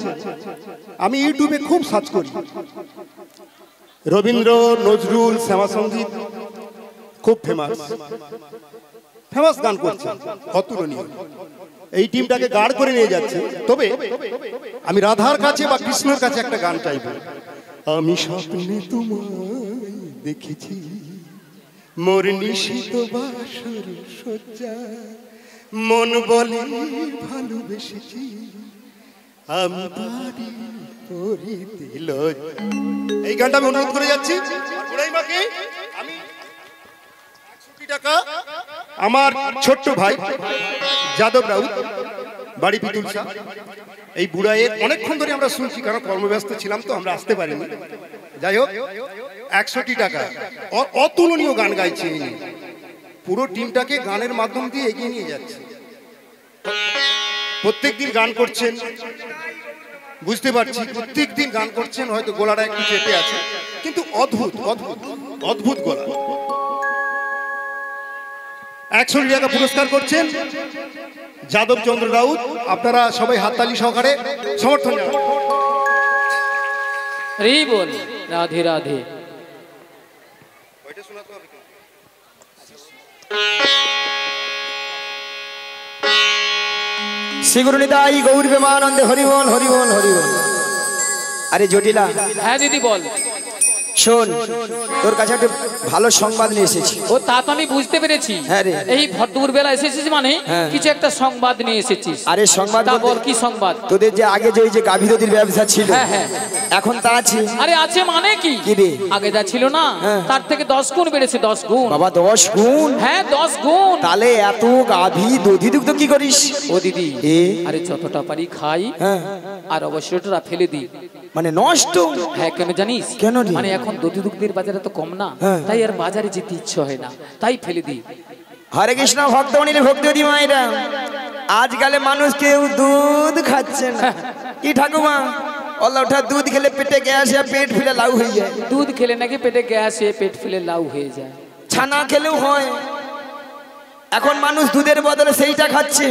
আমি ইউটিউবে খুব সার্চ করি, রবীন্দ্র নজরুল শ্যামা সঙ্গীত খুব ফেমাস গান করছে, অতুলনীয়। এই টিমটাকে গাঢ় করে নিয়ে যাচ্ছে। তবে আমি রাধার কাছে বা কৃষ্ণের কাছে একটা গান চাইব। আমি স্বপ্নে তোমায় দেখেছি, মোর নিশিত বাসর সজ্জা, মন বলে ভালোবেসেছি, আমি বাড়ি পড়িতে লজ্জা। এই গানটা আমি অনুরোধ করে যাচ্ছি। আমি 100 টাকা আমার ছোট্ট ভাই যাদব রাউত, বাড়ি পিতুলসা, এই বুড়াইয়ের অনেকক্ষণ ধরে আমরা শুনছি, কারণ কর্মব্যস্ত ছিলাম তো আমরা আসতে পারিনি। যাই হোক, 100 টাকা অতুলনীয় গান গাইছে, পুরো টিমটাকে গানের মাধ্যম দিয়ে এগিয়ে নিয়ে যাচ্ছে। প্রত্যেকদিন গান করছেন, বুঝতে পারছি প্রত্যেকদিন গান করছেন, হয়তো গলাটা একটু চেপে আছে, কিন্তু অদ্ভুত অদ্ভুত অদ্ভুত গলা। 100 টাকা পুরস্কার করছেন যাদব চন্দ্র রাউত। আপনারা সবাই হাততালি সহকারে সমর্থন জানান। হরি বল রাধে রাধে। শ্রীগুরুনিতাই গৌর প্রেমানন্দে হরি বল হরি বল হরি বল। আরে জটিলা, হ্যাঁ দিদি বল। শোন, তোর কাছে একটা ভালো সংবাদ নিয়ে এসেছি। ও তা তো আমি বুঝতে পেরেছি। হ্যাঁ রে। এই ভরদুপুর বেলা এসেছিস মানে কিছু একটা সংবাদ নিয়ে এসেছিস। আরে সংবাদ তা বল, কি সংবাদ? তোদের যে আগে যে ওই যে গাভী দধির ব্যবসা ছিল, হ্যাঁ হ্যাঁ, এখন তা আছে? আরে আছে মানে কি? কি রে? আগে যা ছিল না তার থেকে 10 গুণ বেড়েছে, 10 গুণ। বাবা 10 গুণ? হ্যাঁ 10 গুণ। তাহলে এত গাভী দধি দুগ্ধ কি করিস? ও দিদি, আরে যতটা পারি খাই আর অবশ্যটা ফেলে দিই। মানে নষ্ট? হ্যাঁ, কেন জানিস? কেন রে? মানে এখন দধি দুগ্ধের বাজারে তো কম না, তাই আর বাজারে যেতে ইচ্ছে হয় না, তাই ফেলে দিই। হরে কৃষ্ণ ভক্তমণির ভক্তি মায়েরা, আজকালে মানুষ কেউ দুধ খাচ্ছে না। কি ঠাকুমা, ওলা ওঠা দুধ খেলে পেটে গ্যাস হয়, পেট ফুলে লাউ হয়ে যায়। দুধ খেলে নাকি পেটে গ্যাস হয়ে পেট ফুলে লাউ হয়ে যায়। ছানা খেলেও হয়। এখন মানুষ দুধের বদলে সেইটা খাচ্ছে।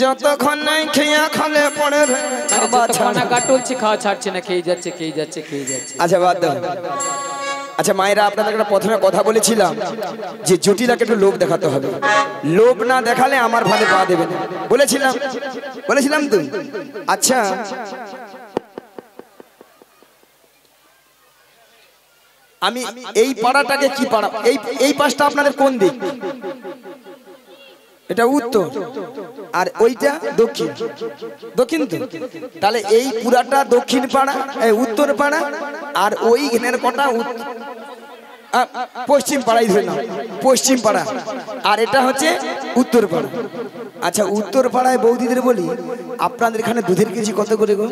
যতক্ষণ নাই খেয়া খালে পড়ে কাটলছে, খাওয়া ছাড়ছে না, খেয়ে যাচ্ছে খেয়ে যাচ্ছে খেয়ে যাচ্ছে। আচ্ছা বাদ দাও। আচ্ছা মায়েরা, আপনাদের একটা প্রথমে কথা বলেছিলাম যে জটিলাকে একটু লোভ দেখাতে হবে, লোভ না দেখালে আমার ভালে পা দেবে না, বলেছিলাম তো। আচ্ছা আমি এই পাড়াটাকে কি পাড়া, এই পাশটা আপনাদের কোন দিক? এটা উত্তর আর ওইটা দক্ষিণ, দক্ষিণ তো। তাহলে এই পুরাটা দক্ষিণ পাড়া, উত্তর পাড়া, আর ওই ঘেনের কটা পশ্চিম পাড়াই ধরে নাও, পশ্চিম পাড়া, আর এটা হচ্ছে উত্তর পাড়া। আচ্ছা উত্তর পাড়ায় বৌদিদের বলি, আপনাদের এখানে দুধের কেজি কত করে গো?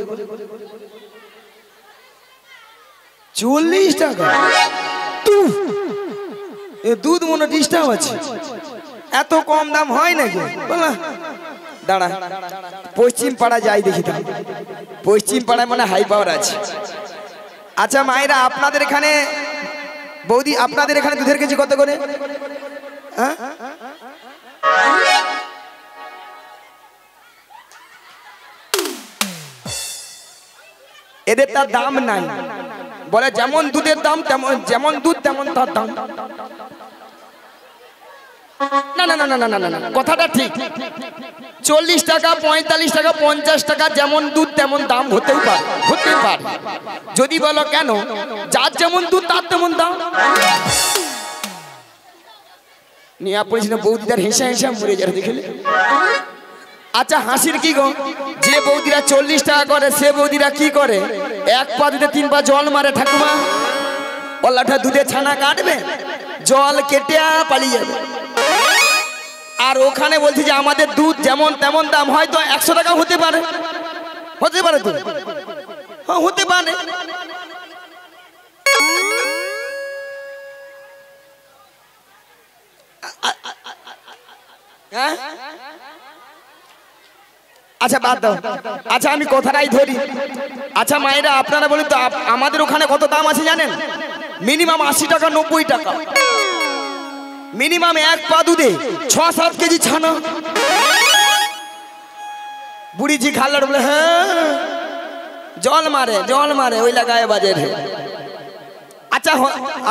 40 টাকা। দুধ মনে ডিস্টার্ব আছে, এত কম দাম হয় নাকি? দাঁড়া, পশ্চিম পাড়া যাই দেখি, পশ্চিম পাড়ায় মানে হাই পাওয়ার আছে। আচ্ছা মায়েরা, আপনাদের এখানে বৌদি, আপনাদের এখানে দুধের কেজি কত করে? এদের তার দাম নাই, বলে যেমন দুধের দাম তেমন, যেমন দুধ তেমন তার দাম। না না না না না না, কথাটা ঠিক। 40 টাকা, 45 টাকা, 50 টাকা, যেমন দুধ তেমন দাম হতেই পারে, হতে পারে। যদি বলো কেন, যার যেমন দুধ তার তেমন দাম। নিয়ে পড়েছিল বৌদিদার হেসা হেসা মরে যাবে দেখলে। আচ্ছা হাসির কি গো, যে বৌদিরা 40 টাকা করে সে বৌদিরা কি করে? 1 পা দুধে 3 পা জল মারে ঠাকুমা। ওলাটা দুধে ছানা কাটবে, জল কেটে পালিয়ে যাবে। আর ওখানে বলছি যে আমাদের দুধ যেমন তেমন দাম, হয়তো 100 টাকা হতে পারে, হতে পারে তো, হ্যাঁ হতে পারে। হ্যাঁ আচ্ছা বাদ দাও। আচ্ছা আমি কথাটাই ধরি। আচ্ছা মায়েরা, আপনারা বলেন তো আমাদের ওখানে কত দাম আছে জানেন? মিনিমাম 80 টাকা, 90 টাকা মিনিমাম। 1 পা দুধে 6-7 কেজি ছানা। বুড়িজি খাল্লার বলে হ্যাঁ জল মারে, জল মারে, ওই লাগায় বাজে। আচ্ছা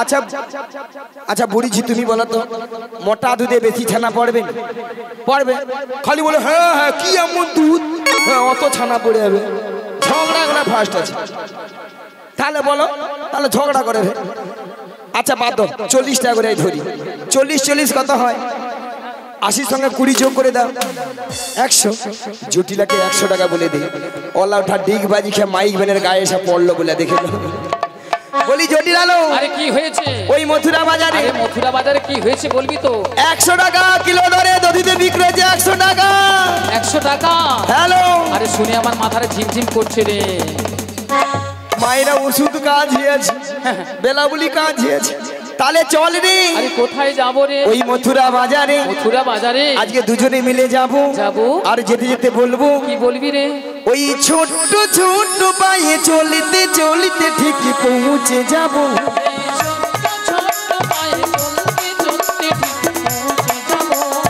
আচ্ছা আচ্ছা বুড়িজি তুমি বলো তো, মোটা দুধে বেশি ছানা পড়বে? পড়বে। খালি বলে হ্যাঁ হ্যাঁ কি এমন দুধ, হ্যাঁ অত ছানা পড়ে যাবে। ঝগড়া করা ফার্স্ট আছে, তাহলে বলো, তাহলে ঝগড়া করে। আচ্ছা বাদ দাও, 40 টাকা করে ধরি। 40 কত হয়? 80 সঙ্গে 20 যোগ করে দাও, 100। জটিলাকে 100 টাকা বলে দে। ওলা ওঠা ডিগ বাজি খেয়ে মাইক ভ্যানের গায়ে এসে পড়লো বলে দেখে বলি জটিলালো। আরে কি হয়েছে? ওই মথুরা বাজারে। মথুরা বাজারে কি হয়েছে বলবি তো? 100 টাকা কিলো দরে দধিতে বিক্রি হচ্ছে। 100 টাকা। 100 টাকা? হ্যালো। আরে শুনে আমার মাথায় ঝিমঝিম করছে রে। মায়েরা ওষুধ কাজ হয়েছে, বেলাবুলি কাজ হয়েছে, তাহলে চল রে। আরে কোথায় যাবো রে? ওই মথুরা বাজারে। মথুরা বাজারে আজকে দুজনে মিলে যাবো। আর যেতে যেতে বলবো। কি বলবি রে? ওই ছোট্ট ছোট্ট পায়ে চলতে চলতে ঠিকই পৌঁছে যাবো।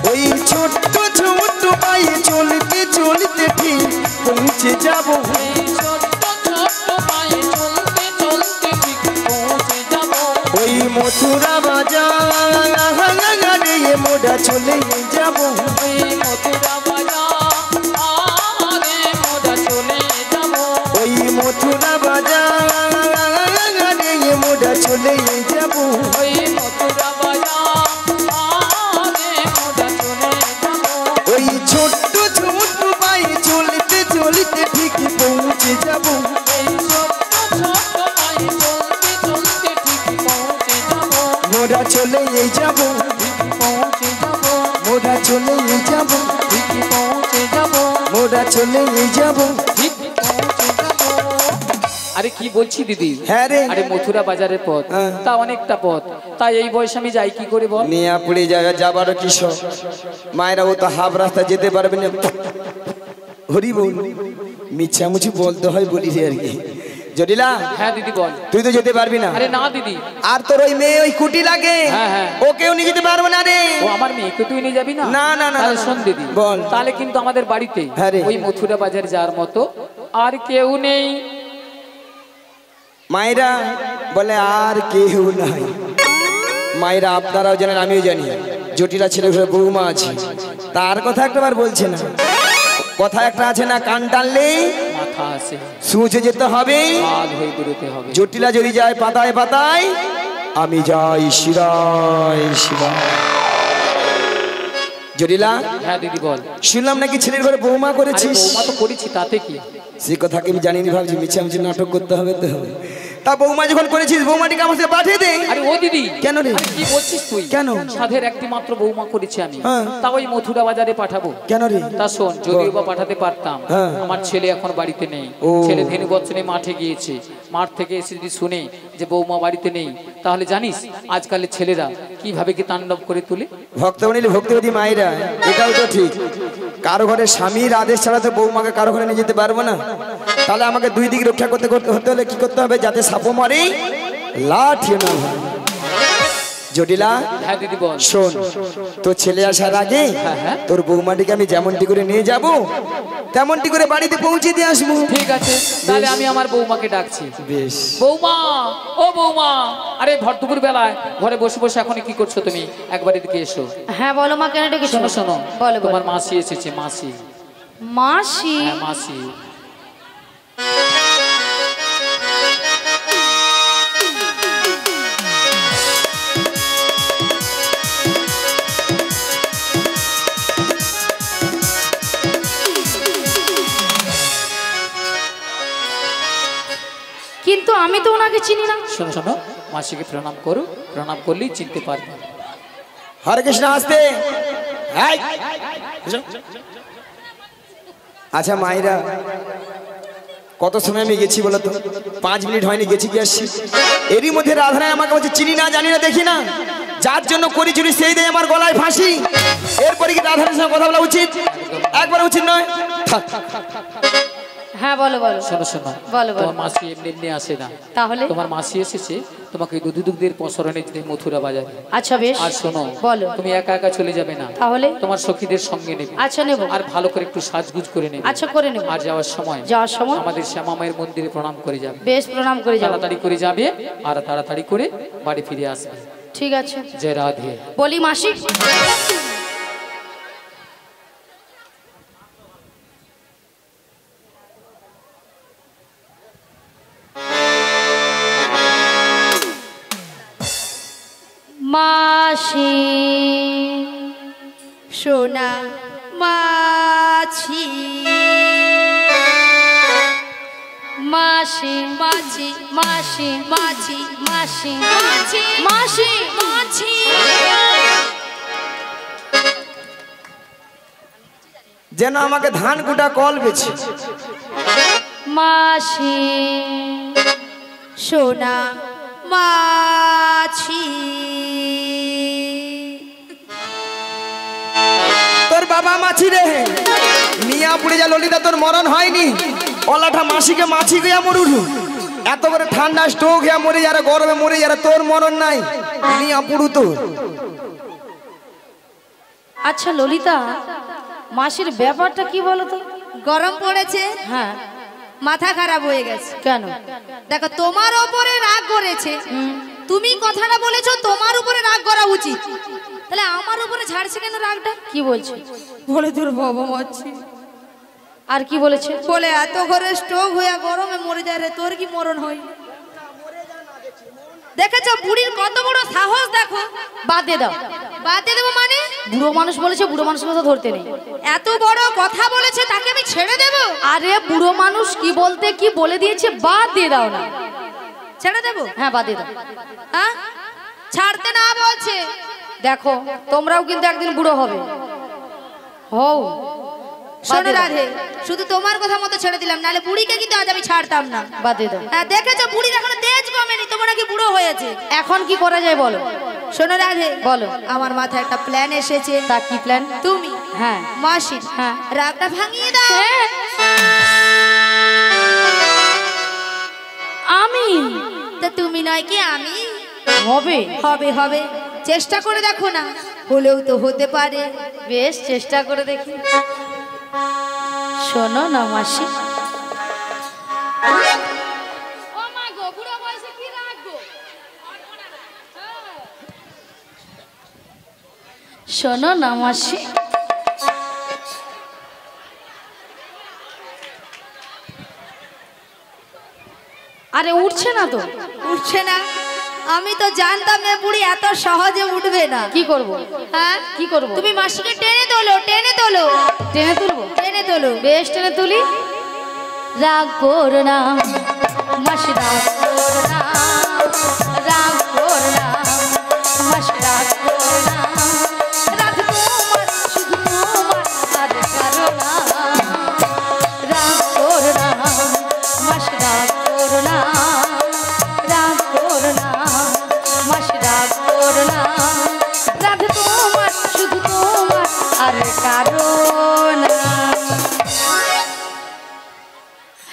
ওই ছোট্ট ছোট্ট পায়ে চলতে চলতে ঠিক পৌঁছে যাবো। ওই মথুরা বাজারে মোড়া চলে যাবো। ওই মথুরা বাজারে মোড়া চলে যাবো। ওই ছোট্ট ছোট্ট পায়ে চলতে চলতে ঠিকই পৌঁছে যাবো। মোড়া চলে যাবো, মোড়া চলে যাবো, মোড়া চলে যাবো। আরে কি বলছি দিদি? হ্যাঁ রে। আরে মথুরা বাজারের পথ, তা অনেকটা পথ, তাই এই বয়সে আমি যাই কি করে বল? নিয়ে পড়ে যাবার কিসব? মায়েরা ও তো হাফ রাস্তা যেতে পারবে না। হরি বল মিছামুছি বলতে হয় বলি রে আর কি। জটিলা, হ্যাঁ দিদি বল। তুই তো যেতে পারবি না। আরে না দিদি, আর তোর ওই মেয়ে ওই কুটি লাগে, হ্যাঁ হ্যাঁ, ওকেও নিয়ে যেতে পারবো না রে। ও আমার মেয়েকে তুই নিয়ে যাবি না? না না না, তাহলে শোন দিদি, বল। তাহলে কিন্তু আমাদের বাড়িতে হ্যাঁ রে। ওই মথুরা বাজার যাওয়ার মতো আর কেউ নেই। মায়েরা বলে আর কেউ নাই। মায়েরা আপনারাও জানেন, আমিও জানি, জটিলা ছেলে ঘরে বৌমা আছে, তার কথা একটাবার বলছে না। কথা একটা আছে না, কান টানলেই মাথা আছে, সুঁচে যেতে হবে, হাত হয়ে বেরোতে হবে। জটিলা যদি যায় পাতায় পাতায়, আমি যাই শিরায় শিরায়। জটিলা, হ্যাঁ দিদি বল। শুনলাম নাকি ছেলের ঘরে বৌমা আরে করেছিস। বৌমা তো করেছি, তাতে কি? সে কথা কি আমি জানিনি, ভাবছি মিছামিছি নাটক করতে হবে তো। তা বৌমা যখন করেছিস, বৌমাটিকে আমার সাথে পাঠিয়ে দে। আরে ও দিদি, কেন রে? আরে কি বলছিস তুই? কেন? সাধের একটি মাত্র বৌমা করেছি আমি, হ্যাঁ। তা ওই মথুরা বাজারে পাঠাবো কেন রে? তা শোন, যদিও বা পাঠাতে পারতাম, হ্যাঁ। আমার ছেলে এখন বাড়িতে নেই। ও। ছেলে ধেনু বচ্চনে মাঠে গিয়েছে, মাঠ থেকে এসে যদি শুনে যে বৌমা বাড়িতে নেই, তাহলে জানিস আজকালের ছেলেরা কিভাবে কি তাণ্ডব করে তুলে। ভক্তমণি ভক্তিবতী মায়েরা, এটাও তো ঠিক। কারো ঘরে স্বামীর আদেশ ছাড়া তো বৌমাকে কারো ঘরে নিয়ে যেতে পারবো না। তাহলে আমাকে দুই দিক রক্ষা করতে হতে হলে কি করতে হবে? যাতে সাপও মারে, লাঠিও না হয়। জটিলা, হ্যাঁ দিদি বল। শোন, তোর ছেলে আসার আগে হ্যাঁ, হ্যাঁ। তোর বৌমাটিকে আমি যেমনটি করে নিয়ে যাব, তেমনটি করে বাড়িতে পৌঁছে দিয়ে আসবো। ঠিক আছে, তাহলে আমি আমার বৌমাকে ডাকছি। বেশ। বৌমা, ও বৌমা, আরে ভর দুপুর বেলায় ঘরে বসে বসে এখন কি করছো তুমি? একবার এদিকে এসো। হ্যাঁ বলো মা, কেন ডেকেছো? শোনো শোনো, বলো বলো। তোমার মাসি এসেছে, মাসি। মাসি? হ্যাঁ মাসি। কিন্তু আমি তো ওনাকে চিনি না। শোনো শোনো, মাসিকে প্রণাম করো, প্রণাম করলেই চিনতে পারবে। হরে কৃষ্ণ, আসতে। এই, আচ্ছা মায়েরা, কত সময় আমি গেছি বলো তো? 5 মিনিট হয়নি, গেছি কি আসছি। এরই মধ্যে রাধারায় আমাকে বলছে চিনি না, জানি না, দেখি না। যার জন্য করি চুরি সেই দেয় আমার গলায় ফাঁসি। এরপরে কি রাধারায়ের সঙ্গে কথা বলা উচিত? একবার উচিত নয়। থাক। হ্যাঁ বলো বলো। শোনো শোনো, বলো, বলো। তোমার মাসি এমনি এমনি আসে না। তাহলে? তোমার মাসি এসেছে তোমাকে দুধের প্রসরণে যেতে মথুরা বাজারে। আচ্ছা বেশ। আর শোনো, বলো। তুমি একা একা চলে যাবে না, তাহলে? তোমার সখীদের সঙ্গে নেবে। আচ্ছা নেব। আর ভালো করে একটু সাজগুজ করে নেবে। আচ্ছা করে নেব। আর যাওয়ার সময় আমাদের শ্যামা মায়ের মন্দিরে প্রণাম করে যাবে। বেশ, প্রণাম করে যাবো। তাড়াতাড়ি করে যাবে আর তাড়াতাড়ি করে বাড়ি ফিরে আসবে। ঠিক আছে। জয় রাধে। বলি মাসি, মাসি সোনা মাছি, মাসি মাছি মাসি মাছি মাসি মাছি মাসি মাছি। যেন আমাকে ধান কুটা কল বেছে। মাসি সোনা মাছি, তোর বাবা মাছি রে, মিয়া পুড়ে যা ললিতা, তোর মরণ হয়নি। অলাঠা মাসিকে মাছি গিয়া মরুলু, এত করে ঠান্ডা স্ট্রোক হইয়া মরে যারা, গরমে মরে যারা, তোর মরণ নাই। মিয়া পুড়ু তো। আচ্ছা ললিতা, মাসির ব্যাপারটা কি বলো তো? গরম পড়েছে, হ্যাঁ। মাথা খারাপ হয়ে গেছে। কেন? দেখো তোমার ওপরে রাগ করেছে, তুমি কথাটা বলেছো তোমার উপরে রাগ করা উচিত, তাহলে আমার উপরে ছাড়ছে কেন রাগটা? কি বলছে? বলে তোর বাবা মারছি, আর কি বলেছে? বলে এত ঘরে স্ট্রোক হয়ে গরমে মরে যায় রে, তোর কি মরণ হয়? দেখেছো বুড়ির কত বড় সাহস, দেখো। বাদ দিয়ে দাও। বাদ দিয়ে দেবো মানে? বুড়ো মানুষ বলেছে, বুড়ো মানুষের কথা ধরতে নেই। এত বড় কথা বলেছে, তাকে আমি ছেড়ে দেব? আরে বুড়ো মানুষ কি বলতে কি বলে দিয়েছে, বাদ দিয়ে দাও না। ছেড়ে দেবো? হ্যাঁ বাদ দিয়ে দাও। হ্যাঁ, ছাড়তে না বলছে। দেখো তোমরাও কিন্তু একদিন বুড়ো হবে। হও। শোনো রাধে, শুধু তোমার কথা মতো ছেড়ে দিলাম, নাহলে বুড়িকে কিন্তু আজ আমি ছাড়তাম না। বাদ দিয়ে দাও। হ্যাঁ, দেখেছো বুড়ির এখনো তেজ কমেনি, তোমার নাকি বুড়ো হয়েছে। এখন কি করা যায় বলো? শোনো রাধে, বলো। আমার মাথায় একটা প্ল্যান এসেছে। তা কি প্ল্যান? তুমি হ্যাঁ মাসির হ্যাঁ রাগটা ভাঙিয়ে দাও। হ্যাঁ। তুমি নয় কি আমি? হবে হবে হবে, চেষ্টা করে দেখো না, হলেও তো হতে পারে। বেশ চেষ্টা করে দেখি। শোনো না মাসি, শোনো না মাসি, আরে উঠছে না তো। উঠছে না? আমি তো জানতাম এ বুড়ি এত সহজে উঠবে না। কি করব? হ্যাঁ কি করব? তুমি মাসিকে টেনে তোলো, টেনে তোলো, টেনে তুলবো? টেনে তোলো। বেশ টেনে তুলি। রাগ করো না মাসি, রাগ করো না, রাগ করো না মাসি, রাগ করো না, রাগ তোমার শুধু তোমার আর কারো না। রাগ করো না মাসি, রাগ করো না, রাগ করো না মাসি, রাগ করো না, রাগ তোমার শুধু তোমার আর কারো না।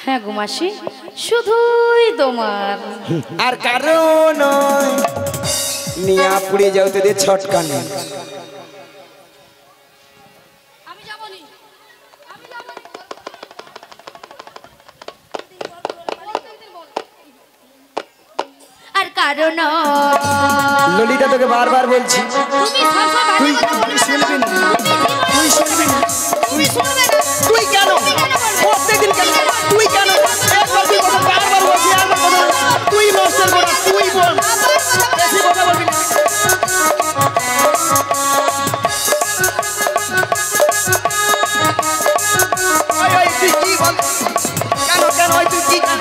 হ্যাঁ গো মাসি, শুধুই তোমার আর কারণ নিয়া পুড়ে যাও তোদের ছটকা নেই। আর কারণ ললিতা তোকে বারবার বলছি, তুমি সবসময় তুই বাজে কথা বলবে শুনবি না, না। তুই শুনবি না, তুমি শুনবে না। তুই কেন প্রত্যেকদিন কেন তুই কেন একবার তুই কথা বারবার বলছি, একবার কথা তুই মাস্টার বড়, তুই বল, বেশি কথা বলবি না। ওই ওই তুই কি বল, কেন কেন ওই তুই কি কেন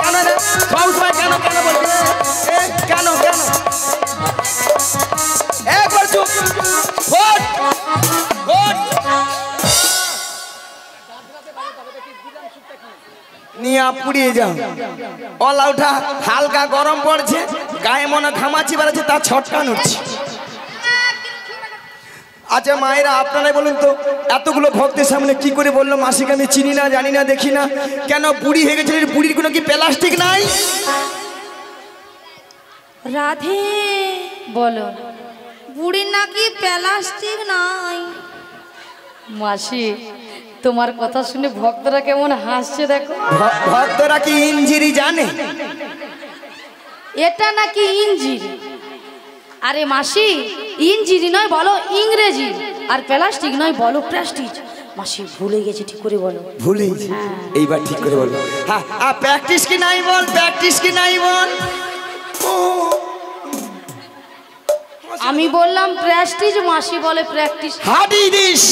কেন না সবসময় কেন কেন বলবি কেন কেন একবার চুপ ওঠ ওঠ নিয়ে পুড়িয়ে যাও। অলা উঠা হালকা গরম পড়ছে, গায়ে মনে ঘামাচি বেড়াচ্ছে, তার ছটকান উঠছে। আচ্ছা মায়েরা আপনারাই বলুন তো, এতগুলো ভক্তের সামনে কি করে বললো মাসিকে আমি চিনি না, জানি না, দেখি না, কেন বুড়ি হয়ে গেছে? বুড়ির কোনো কি প্লাস্টিক নাই? রাধে বলো। বুড়ির নাকি প্লাস্টিক নাই। মাসি, তোমার কথা শুনে ভক্তরা কেমন হাসছে দেখো। ভক্তরা কি ইঞ্জিরি জানে? এটা নাকি ইঞ্জিরি। আরে মাসি, ইঞ্জিরি নয় বলো ইংরেজি, আর প্লাস্টিক নয় বলো প্রেস্টিজ। মাসি ভুলে গেছে, ঠিক করে বলো। ভুলে এইবার ঠিক করে বলবো। হ্যাঁ প্র্যাকটিস কি নাই বল, প্র্যাকটিস কি নাই বল। আমি বললাম প্রেস্টিজ, মাসি বলে প্র্যাকটিস। হাডি দিস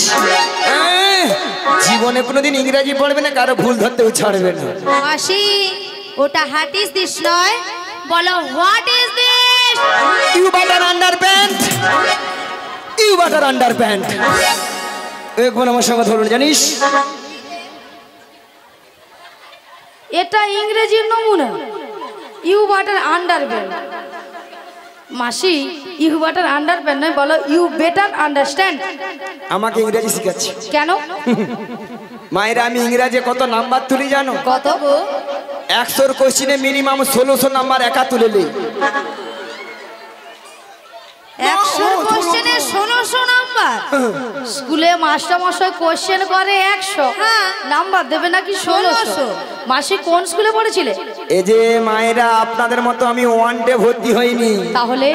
জীবনে কোনোদিন ইংরেজি পড়বে না, কারো ভুল ধরতেও ছাড়বে না। মাসি ওটা হাট ইজ দিস নয়, বলো what is this. You butter under pant, you butter under pant. একবার আমার সঙ্গে ধরুন, জানিস এটা ইংরেজির নমুনা, ইউ বাটার আন্ডারপ্যান্ট। মাসি ইউ বাটার আন্ডারপ্যান্ট নয়, বলো ইউ বেটার আন্ডারস্ট্যান্ড। আমাকে ইংরেজি শিখাচ্ছি কেন? মায়েরা আমি ইংরেজি কত নাম্বার তুলি জানো? কত গো? 100 কোশ্চিনে মিনিমাম 1600 নাম্বার একা তুলে নেই। 100 কোশ্চেনে 1600 নাম্বার। স্কুলে মাস্টার মশাই কোশ্চেন করে 100, হ্যাঁ। নাম্বার দেবে নাকি 1600? মাসি কোন স্কুলে পড়েছিলে? এই যে মায়েরা আপনাদের মতো আমি ওয়ানডে ভর্তি হইনি। তাহলে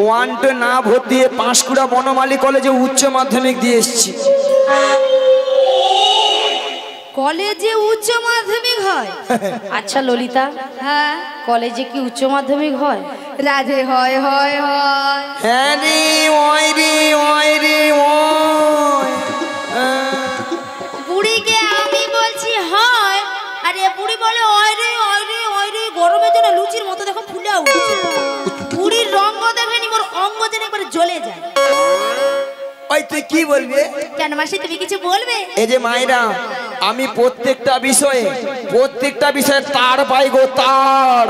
ওয়ানডে না ভর্তি দিয়ে পাঁশকুড়া বনমালী কলেজে উচ্চ মাধ্যমিক দিয়ে এসেছি। কলেজে উচ্চ মাধ্যমিক হয়? আচ্ছা ললিতা, হ্যাঁ কলেজে কি উচ্চ মাধ্যমিক হয়? রাধে হয় হয় হয়। হ্যাঁ রে ওই রে ওই রে ওই। বুড়িকে আমি বলছি হয়, আর এ বুড়ি বলে ওই রে ওই রে ওই রে। গরমের জন্য লুচির মতো দেখো ফুলে উঠছে। বুড়ির রঙ দেখেনি, ওর অঙ্গ যেন একবারে জ্বলে যায়। ওই তুই কি বলবি? কেন মাসি তুমি কিছু বলবে? এই যে মায়েরা আমি প্রত্যেকটা বিষয়ে তার পাই গো, তার।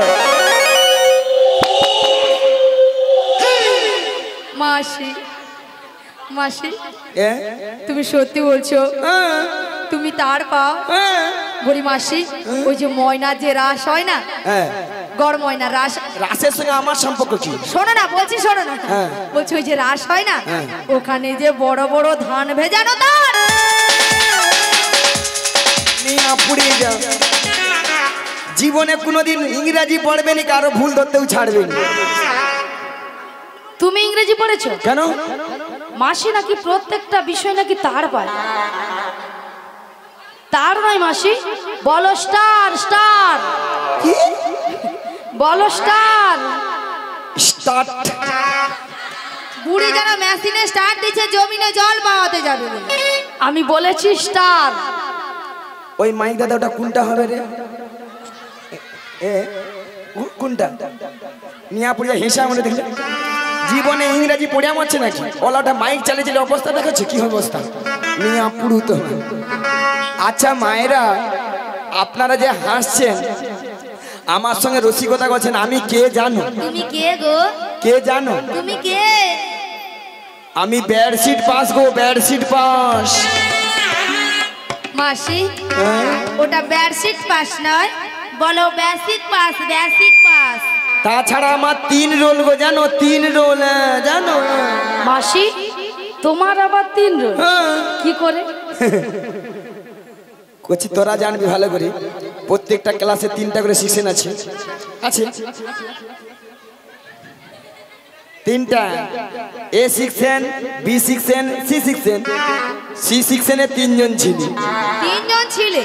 মাসি মাসি এ? তুমি সত্যি বলছো? হ্যাঁ, তুমি তার পাও? হ্যাঁ, বলি মাসি, ওই যে ময়না যে রাস হয় না, হ্যাঁ। গড় ময়না রাস। রাসের সঙ্গে আমার সম্পর্ক কি? শোনো না বলছি, শোনো না হ্যাঁ। বলছি ওই যে রাস হয় না, হ্যাঁ। ওখানে যে বড় বড় ধান ভেজানো ধান নিয়ে পুড়িয়ে যাও। জীবনে কোনোদিন ইংরেজি পড়বে না, কারো ভুল ধরতেও ছাড়বে না। তুমি ইংরেজি পড়েছো? কেন? মাসি নাকি প্রত্যেকটা বিষয় নাকি তার পায়। তার নয় মাসি, বলো স্টার স্টার, কি বলো স্টার। স্টার্ট? বুড়ি যেন মেশিনে স্টার্ট দিচ্ছে জমিনে জল পাওয়াতে যাবে বলে। আমি বলেছি স্টার। ওই মাইক দাদা ওটা কোনটা হবে রে? কোনটা? নিয়া পড়িয়া হিসা মনে দেখলে জীবনে ইংরেজি পড়ে আমছে নাকি? ওলাটা মাইক চালিয়েছিল, অবস্থা দেখেছো কি অবস্থা? নিয়া পুরু তো। আচ্ছা মায়েরা, আপনারা যে হাসছেন, আমার সঙ্গে রসিকতা করছেন, আমি কে জানো? তুমি কে গো? কে জানো? তুমি কে? আমি বেডশিট পাস গো, বেডশিট পাস। মাসি ওটা বেডশিট পাস নয়, বলো বেসিক পাস, বেসিক পাস। তাছাড়া আমার 3 রোল গো, জানো? 3 রোল জানো? মাসি তোমার আবার 3 রোল কি করে? কচি তোরা জানবি ভালো করে, প্রত্যেকটা ক্লাসে 3টা করে সেকশন আছে। আছে 3টা, A section, B section, C section. C সেকশনে 3 জন ছিল। 3 জন ছিলে?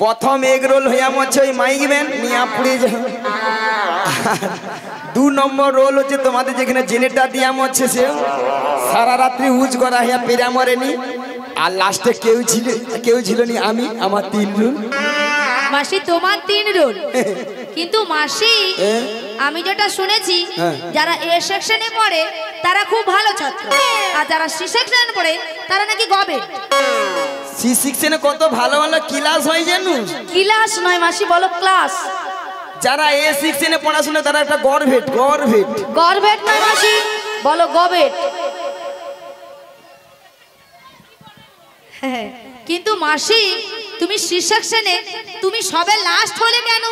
প্রথম এগ রোল হইয়া মচ্ছে ওই মাইক ম্যান, নিয়া পুড়ে যায়। 2 নম্বর রোল হচ্ছে তোমাদের যেখানে জেনেটার দিয়া মচ্ছে, সে সারা রাত্রি উজ করা হইয়া পেরা মরেনি। আর লাস্টে কেউ ছিল নি, আমি, আমার 3 রোল। মাসি তোমার 3 রোল, কিন্তু মাসি আমি যেটা শুনেছি যারা এ সেকশনে পড়ে তারা খুব ভালো ছাত্র, আর যারা সি সেকশনে পড়ে তারা নাকি গবে। সি সেকশনে কত ভালো ভালো ক্লাস হয় জানো? ক্লাস নয় মাসি, বলো ক্লাস। যারা এ সেকশনে পড়াশোনা তারা একটা গর্ভেট। গভর্নমেন্ট নয় মাসি, বলো গভর্নমেন্ট। হ্যাঁ, কিন্তু মাসি তুমি সি সেকশনে তুমি সবে লাস্ট হলে কেন?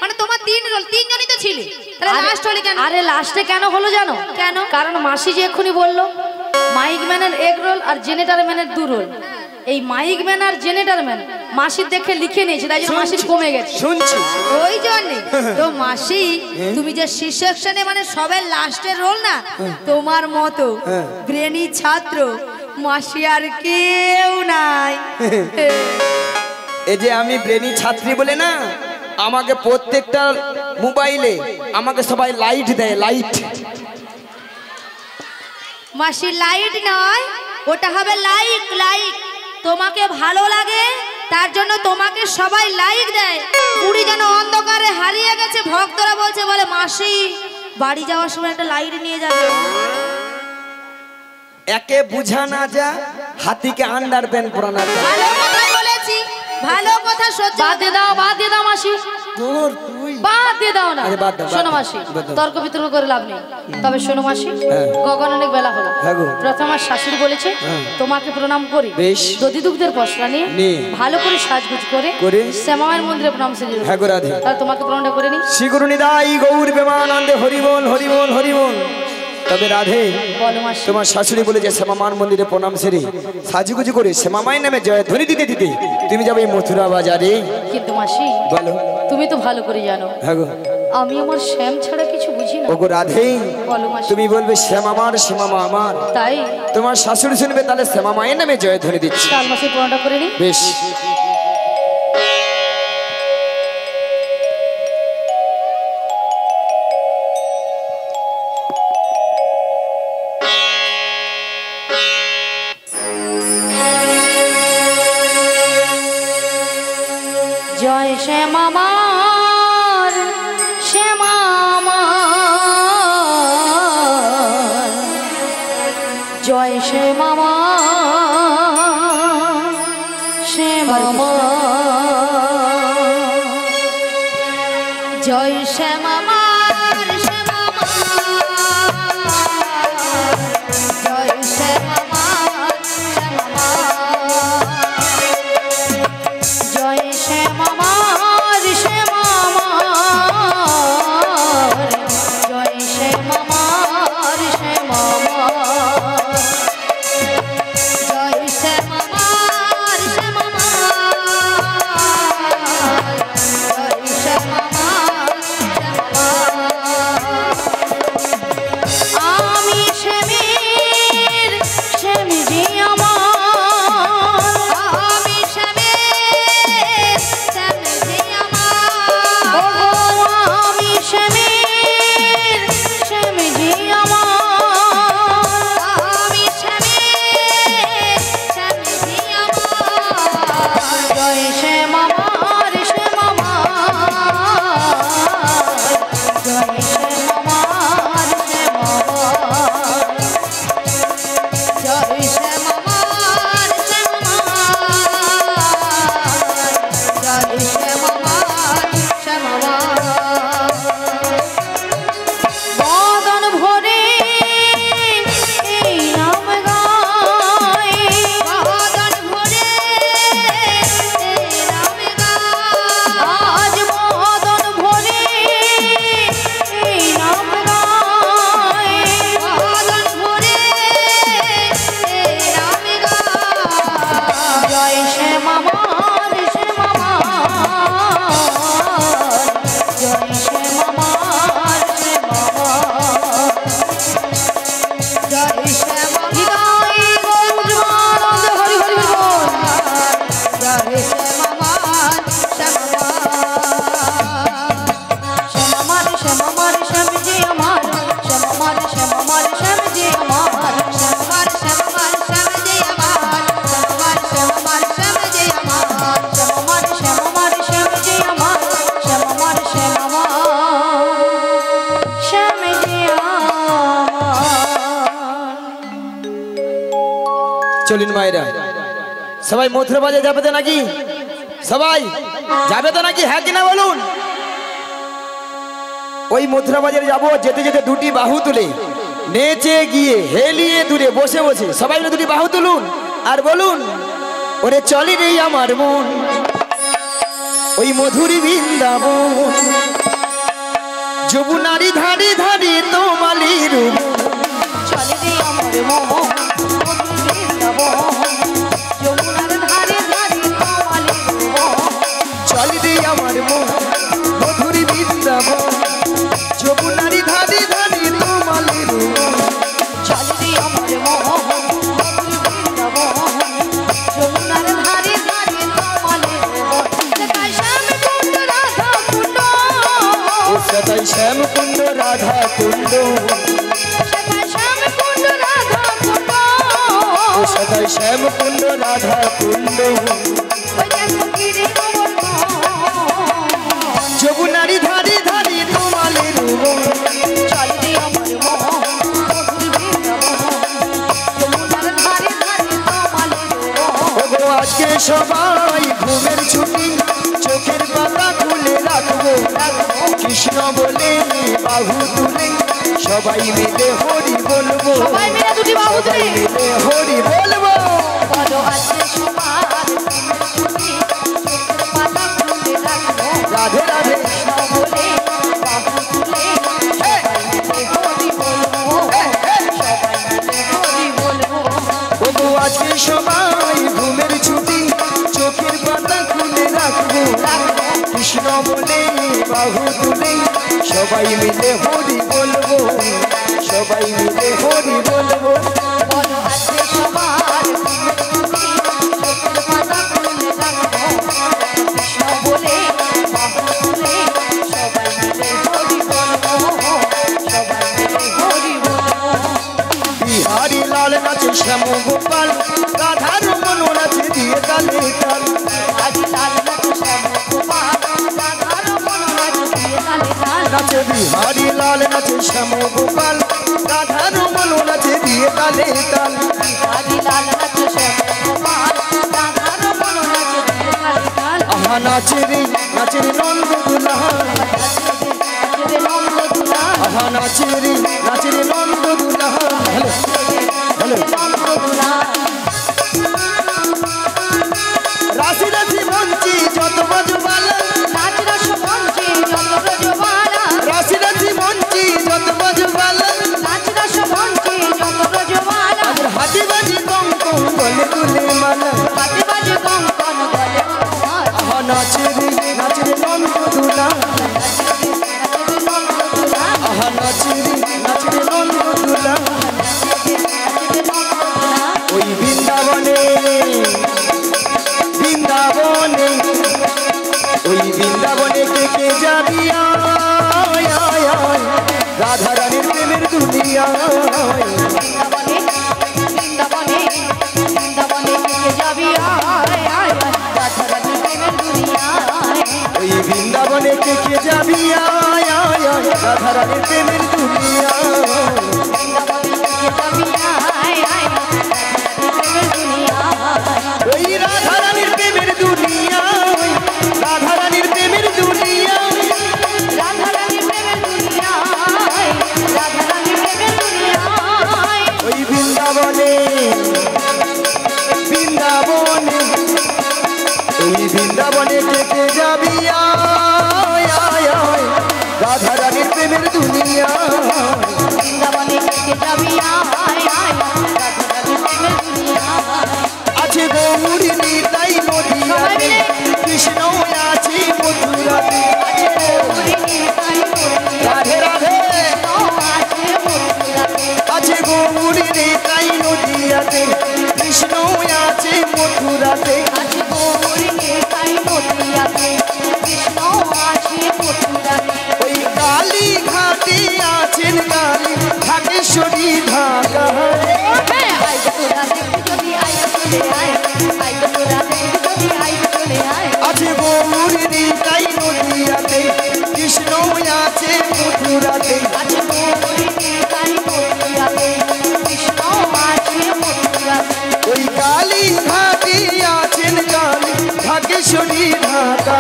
মানে তোমার 3 রোল, 3 জনই তো ছিলে, তাহলে লাস্ট হলে কেন? আরে লাস্টে কেন হলো জানো? কেন? কারণ মাসি যে এক্ষুনি বললো মাইক ম্যানের 1 রোল আর জেনেটার ম্যানের 2 রোল। এই মাইক ম্যান আর জেনেটার ম্যান মাসির দেখে লিখে নিয়েছে, তাই জন্য মাসির কমে গেছে। শুনছি ওই জন্যে তো মাসি তুমি যে সি সেকশনে মানে সবে লাস্টের রোল না, তোমার মতো ব্রেনি ছাত্র মাসি আর কেউ নাই। এই যে আমি ব্রেনি ছাত্রী বলে না, আমাকে প্রত্যেকটা মোবাইলে আমাকে সবাই লাইট দেয়, লাইট। মাসি লাইট নয়, ওটা হবে লাইক। লাইক তোমাকে ভালো লাগে তার জন্য তোমাকে সবাই লাইক দেয়। বুড়ি যেন অন্ধকারে হারিয়ে গেছে, ভক্তরা বলছে বলে মাসি বাড়ি যাওয়ার সময় একটা লাইট নিয়ে যাবে। একে বুঝা না যা, হাতিকে আন্ডার প্যান্ট পরানা। ভালো কথা বলেছি, ভালো কথা সহ্য। বাদ দিয়ে দাও, বাদ দিয়ে দাও মাসি, তোর তুই বাদ দিয়ে দাও না। আরে বাদ দাও, শোনো বাদ মাসি, দাও, বাদ দাও। তর্ক বিতর্ক করে লাভ নেই। তবে শোনো মাসি, গগন অনেক বেলা হলো। হ্যাঁ গো। প্রথম আমার শাশুড়ি বলেছে তোমাকে প্রণাম করি, বেশ। দধি দুগ্ধের পশরা নিয়ে নিয়ে। ভালো করে সাজগুজ করে করে। শ্যামায়ের মন্দিরে প্রণাম সেজে হ্যাঁ গো রাধে। তাহলে তোমাকে প্রণামটা করে নি। শ্রী গুরু নিদাই গৌর প্রেমানন্দে হরিবোল হরিবোল হরিবোল। তবে রাধে, বলো মাসি, তোমার শাশুড়ি বলেছে শ্যামামার মন্দিরে প্রণাম সেরে সাজুগুজু করে শ্যামামায়ের নামে জয় ধ্বনি দিতে দিতে তুমি যাবে এই মথুরা বাজারে। কিন্তু মাসি বলো। তুমি তো ভালো করে জানো হ্যাঁ গো। আমি আমার শ্যাম ছাড়া কিছু বুঝি না। ওগো রাধে, বলো মাসি। তুমি বলবে শ্যামামার শ্যামামা আমার, তাই তোমার শাশুড়ি শুনবে তাহলে শ্যামামায়ের নামে জয় ধ্বনি দিচ্ছি। চাল মাসে প্রণামটা করে নি। বেশ। জয় শ্যামামার, শ্যামামার, জয় শ্যামামার, শ্যামামার, জয় শ্যামামার, শ্যামামার, জয় শ্যামামার, শ্যামামার, জয় শ্যামামার, চলুন মায়েরা, সবাই মথুরা বাজার যাবে তো নাকি? সবাই যাবে তো নাকি? হ্যাঁ কিনা বলুন। ওই মথুরা বাজারে যাবো, যেতে যেতে দুটি বাহু তুলে নেচে গিয়ে হেলিয়ে দূরে বসে বসে সবাই মিলে দুটি বাহু তুলুন আর বলুন, ওরে চলি রে আমার মন ওই মধুরী বৃন্দাবন, যমুনারি ধারে ধারে তোমালির চলে রে আমার মন মধুর বৃন্দাবন, যমুনার ধারে ধারে তোমালির মন। চলি রে আমার মন মধুরী বৃন্দাবন, যমুনারি ধারে ধারে তোমালির চলে রে আমার মন মধুর বৃন্দাবন, যমুনার ধারে ধারে তোমালির মন। সদাই শ্যাম কুণ্ড রাধা কুণ্ড, সদাই শ্যাম কুণ্ড রাধা কুণ্ড, সদাই শ্যাম কুণ্ড রাধা কুণ্ড, সদাই শ্যাম কুণ্ড রাধা কুণ্ড, ওই দেখো কি রে আমার মন। যমুনারি ধারে ধারে তোমালির চলে রে আমার মন মধুর বৃন্দাবন, যমুনার ধারে ধারে তোমালির মন। আজকে সবাই ঘুমের ছুটি, চোখের পাতা খুলে রাখবো, কৃষ্ণ বলে বাহু তুলে সবাই মিলে হরি বলবো, সবাই মিলে দুটি বাহু তুলে মিলে হরি বলবো। বলো আজকে সবার ছুটি, চোখের পাতা খুলে রাখবো, রাধে রাধে কৃষ্ণ বলে বাহু তুলে সবাই মিলে হরি বলবো, সবাই মিলে হরি বলবো। ওগো আজকে সবাই ঘুমের ছুটি, চোখের পাতা খুলে রাখবো, কৃষ্ণ বলে বাহু তুলে সবাই মিলে হরি বলবো, সবাই মিলে হরি বলবো। বলো আজকে সবার ছুটি, চোখের পাতা খুলে রাখবো, কৃষ্ণ বলে বাহু তুলে সবাই মিলে হরি বলবো, সবাই মিলে হরি বলবো। বিহারি লাল নাচে শ্যাম গোপাল, রাধার মন নাচে দিয়ে তালে তাল, আজ লাল নাচ শ্যাম গোপাল, রাধার মন নাচ দিয়ে তালে তাল। নাচে বিহারি লাল নাচে শ্যাম গোপাল, রাধার মন নাচে দিয়ে তালে তাল, আজ লাল নাচ শ্যাম গোপাল, রাধার মন নাচ দিয়ে তালে তাল। আহা নাচে রে নন্দ দুলাল, নাচবে নন্দ দুলাল, আহা নাচে রে নন্দ দুলাল। হ্যালো হ্যালো নন্দ দুলাল। রাশি রাশি মঞ্চি যত বাজবালা, নাচ রস মঞ্চে যত রজবালা, রাশি রাশি মঞ্চি যত বাজবালা, নাচ রস মঞ্চে যত রজবালা। হাতি বাজি কম কম গলে তুলে মালা, হাতে বাজে কঙ্কন গলে তোমার, আহা নাচে রে নন্দ দুলাল, নাচবে নন্দ দুলাল, আহা নাচে রে নন্দ দুলাল। নাচবে নন্দ দুলাল। ওই বৃন্দাবনে বৃন্দাবনে ওই বৃন্দাবনে কে যাবি আয় আয় আয়, রাধা রানীর প্রেমের দুনিয়ায়, বৃন্দাবনে বৃন্দাবনে বৃন্দাবনে কে যাবি আয় আয় রাধা রানী প্রেমের দুনিয়ায়। ওই বৃন্দাবনে কে যাবি আয় আয় আয়, রাধা রানীর প্রেমের দুনিয়ায়, বৃন্দাবনে কে যাবি আয় আয় রাধা রানী প্রেমের দুনিয়ায়। ওই রাধা রানীর প্রেমের দুনিয়ায়, রাধা রানীর প্রেমের দুনিয়ায়, রাধা রানী প্রেমের দুনিয়ায়, রাধা রানী প্রেমের দুনিয়ায়। ওই বৃন্দাবনে বৃন্দাবনে ওই বৃন্দাবনে কে যাবি আয় আয় আয়, রাধা রানীর প্রেমের দুনিয়ায়, বৃন্দাবনে কে যাবি আয় আয় রাধা রানী প্রেমের দুনিয়ায়। আছে গৌরী নিতাই নদীয়াতে, কৃষ্ণ আছে মথুরাতে, আছে গৌরী নিতাই নদীয়াতে, রাধে রাধে আছে মথুরাতে। আছে গৌরী নিতাই নদীয়াতে, কৃষ্ণ আছে মথুরাতে, আছে গৌরী নিতাই নদীয়াতে, কৃষ্ণ আছে মথুরাতে। ওই কালী ঘাটে আছেন কালী ঢাকেশ্বরী ঢাকা, আয় তোরা দেখতে যদি আয় চলে আয়, আয় তোরা দেখতে যদি আয় চলে আয়। আছে গৌরী নিতাই নদীয়াতে, কৃষ্ণ আছে মথুরাতে, আছে গৌরী নিতাই নদীয়াতে, কৃষ্ণ আছে মথুরাতে। ওই কিশোরী ঢাকা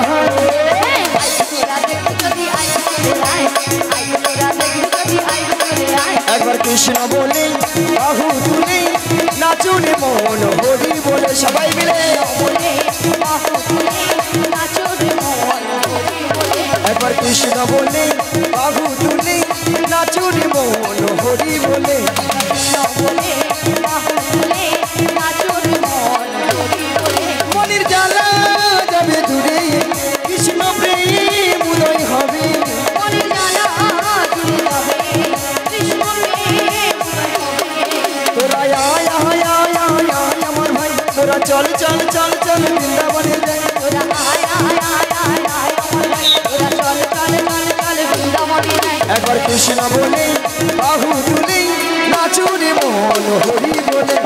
একবার কৃষ্ণ বলে বাহু তুলে নাচুনে মন হরি বলে সবাই মিলে একবার কৃষ্ণ বলে বাহু তুলে নাচুনে মন হরি বলে মনের জ্বালা যাবে দূরে কৃষ্ণ প্রেম উদয় হবে তোরা আয় আয় আয় আয় আয় আমার ভাই তোরা চল চল চল চল বৃন্দাবনে যাই একবার কৃষ্ণ বলে বাহু তুলে নাচুরে মন হরি বলে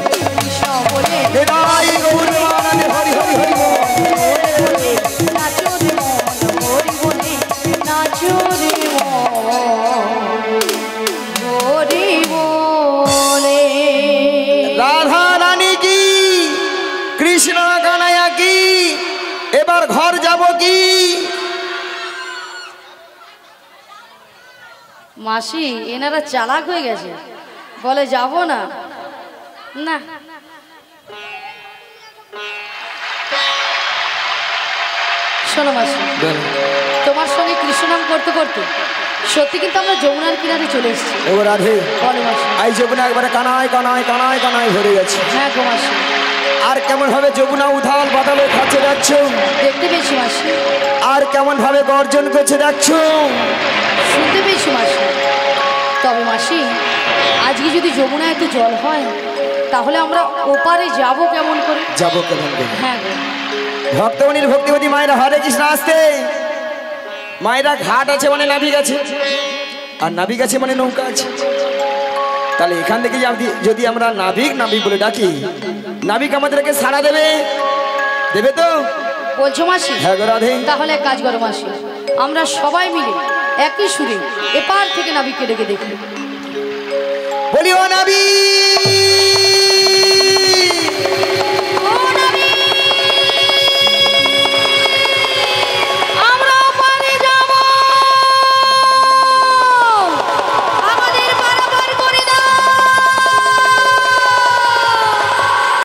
হৃদয় গৌর আনন্দে হরি হরি হরি রাধা রানী কি কৃষ্ণ কানাইয়া কি এবার ঘর যাব কি মাসি এনারা চালাক হয়ে গেছে বলে যাব না না শোনো মাসি তোমার সঙ্গে কৃষ্ণ নাম করতে করতে সত্যি কিন্তু আমরা যমুনার কিনারে চলে এসেছি ও রাধে বলো মাসি আই যমুনা একবারে কানায় কানায় কানায় কানায় ভরে গেছে হ্যাঁ গো মাসি আর কেমন ভাবে যমুনা উথাল পাতালে খাচ্ছে যাচ্ছ দেখতে পেয়েছি মাসি আর কেমন ভাবে গর্জন করছে যাচ্ছ শুনতে পেয়েছি মাসি তবে মাসি আজকে যদি যমুনায় একটু জল হয় তাহলে আমরা ওপারে যাব কেমন করে যাবো কেমন করে হ্যাঁ গো ভক্তমণির ভক্তিবতী মায়েরা হরে কৃষ্ণ আসতে মায়েরা ঘাট আছে মানে নাবিক আছে আর নাবিক আছে মানে নৌকা আছে তাহলে এখান থেকে যদি আমরা নাবিক নাবিক বলে ডাকি নাবিক আমাদেরকে সাড়া দেবে দেবে তো বলছো মাসি হ্যাঁ গো রাধে তাহলে এক কাজ করো মাসি আমরা সবাই মিলে একই সুরে এপার থেকে নাবিককে ডেকে দেখি বলি ও নাবিক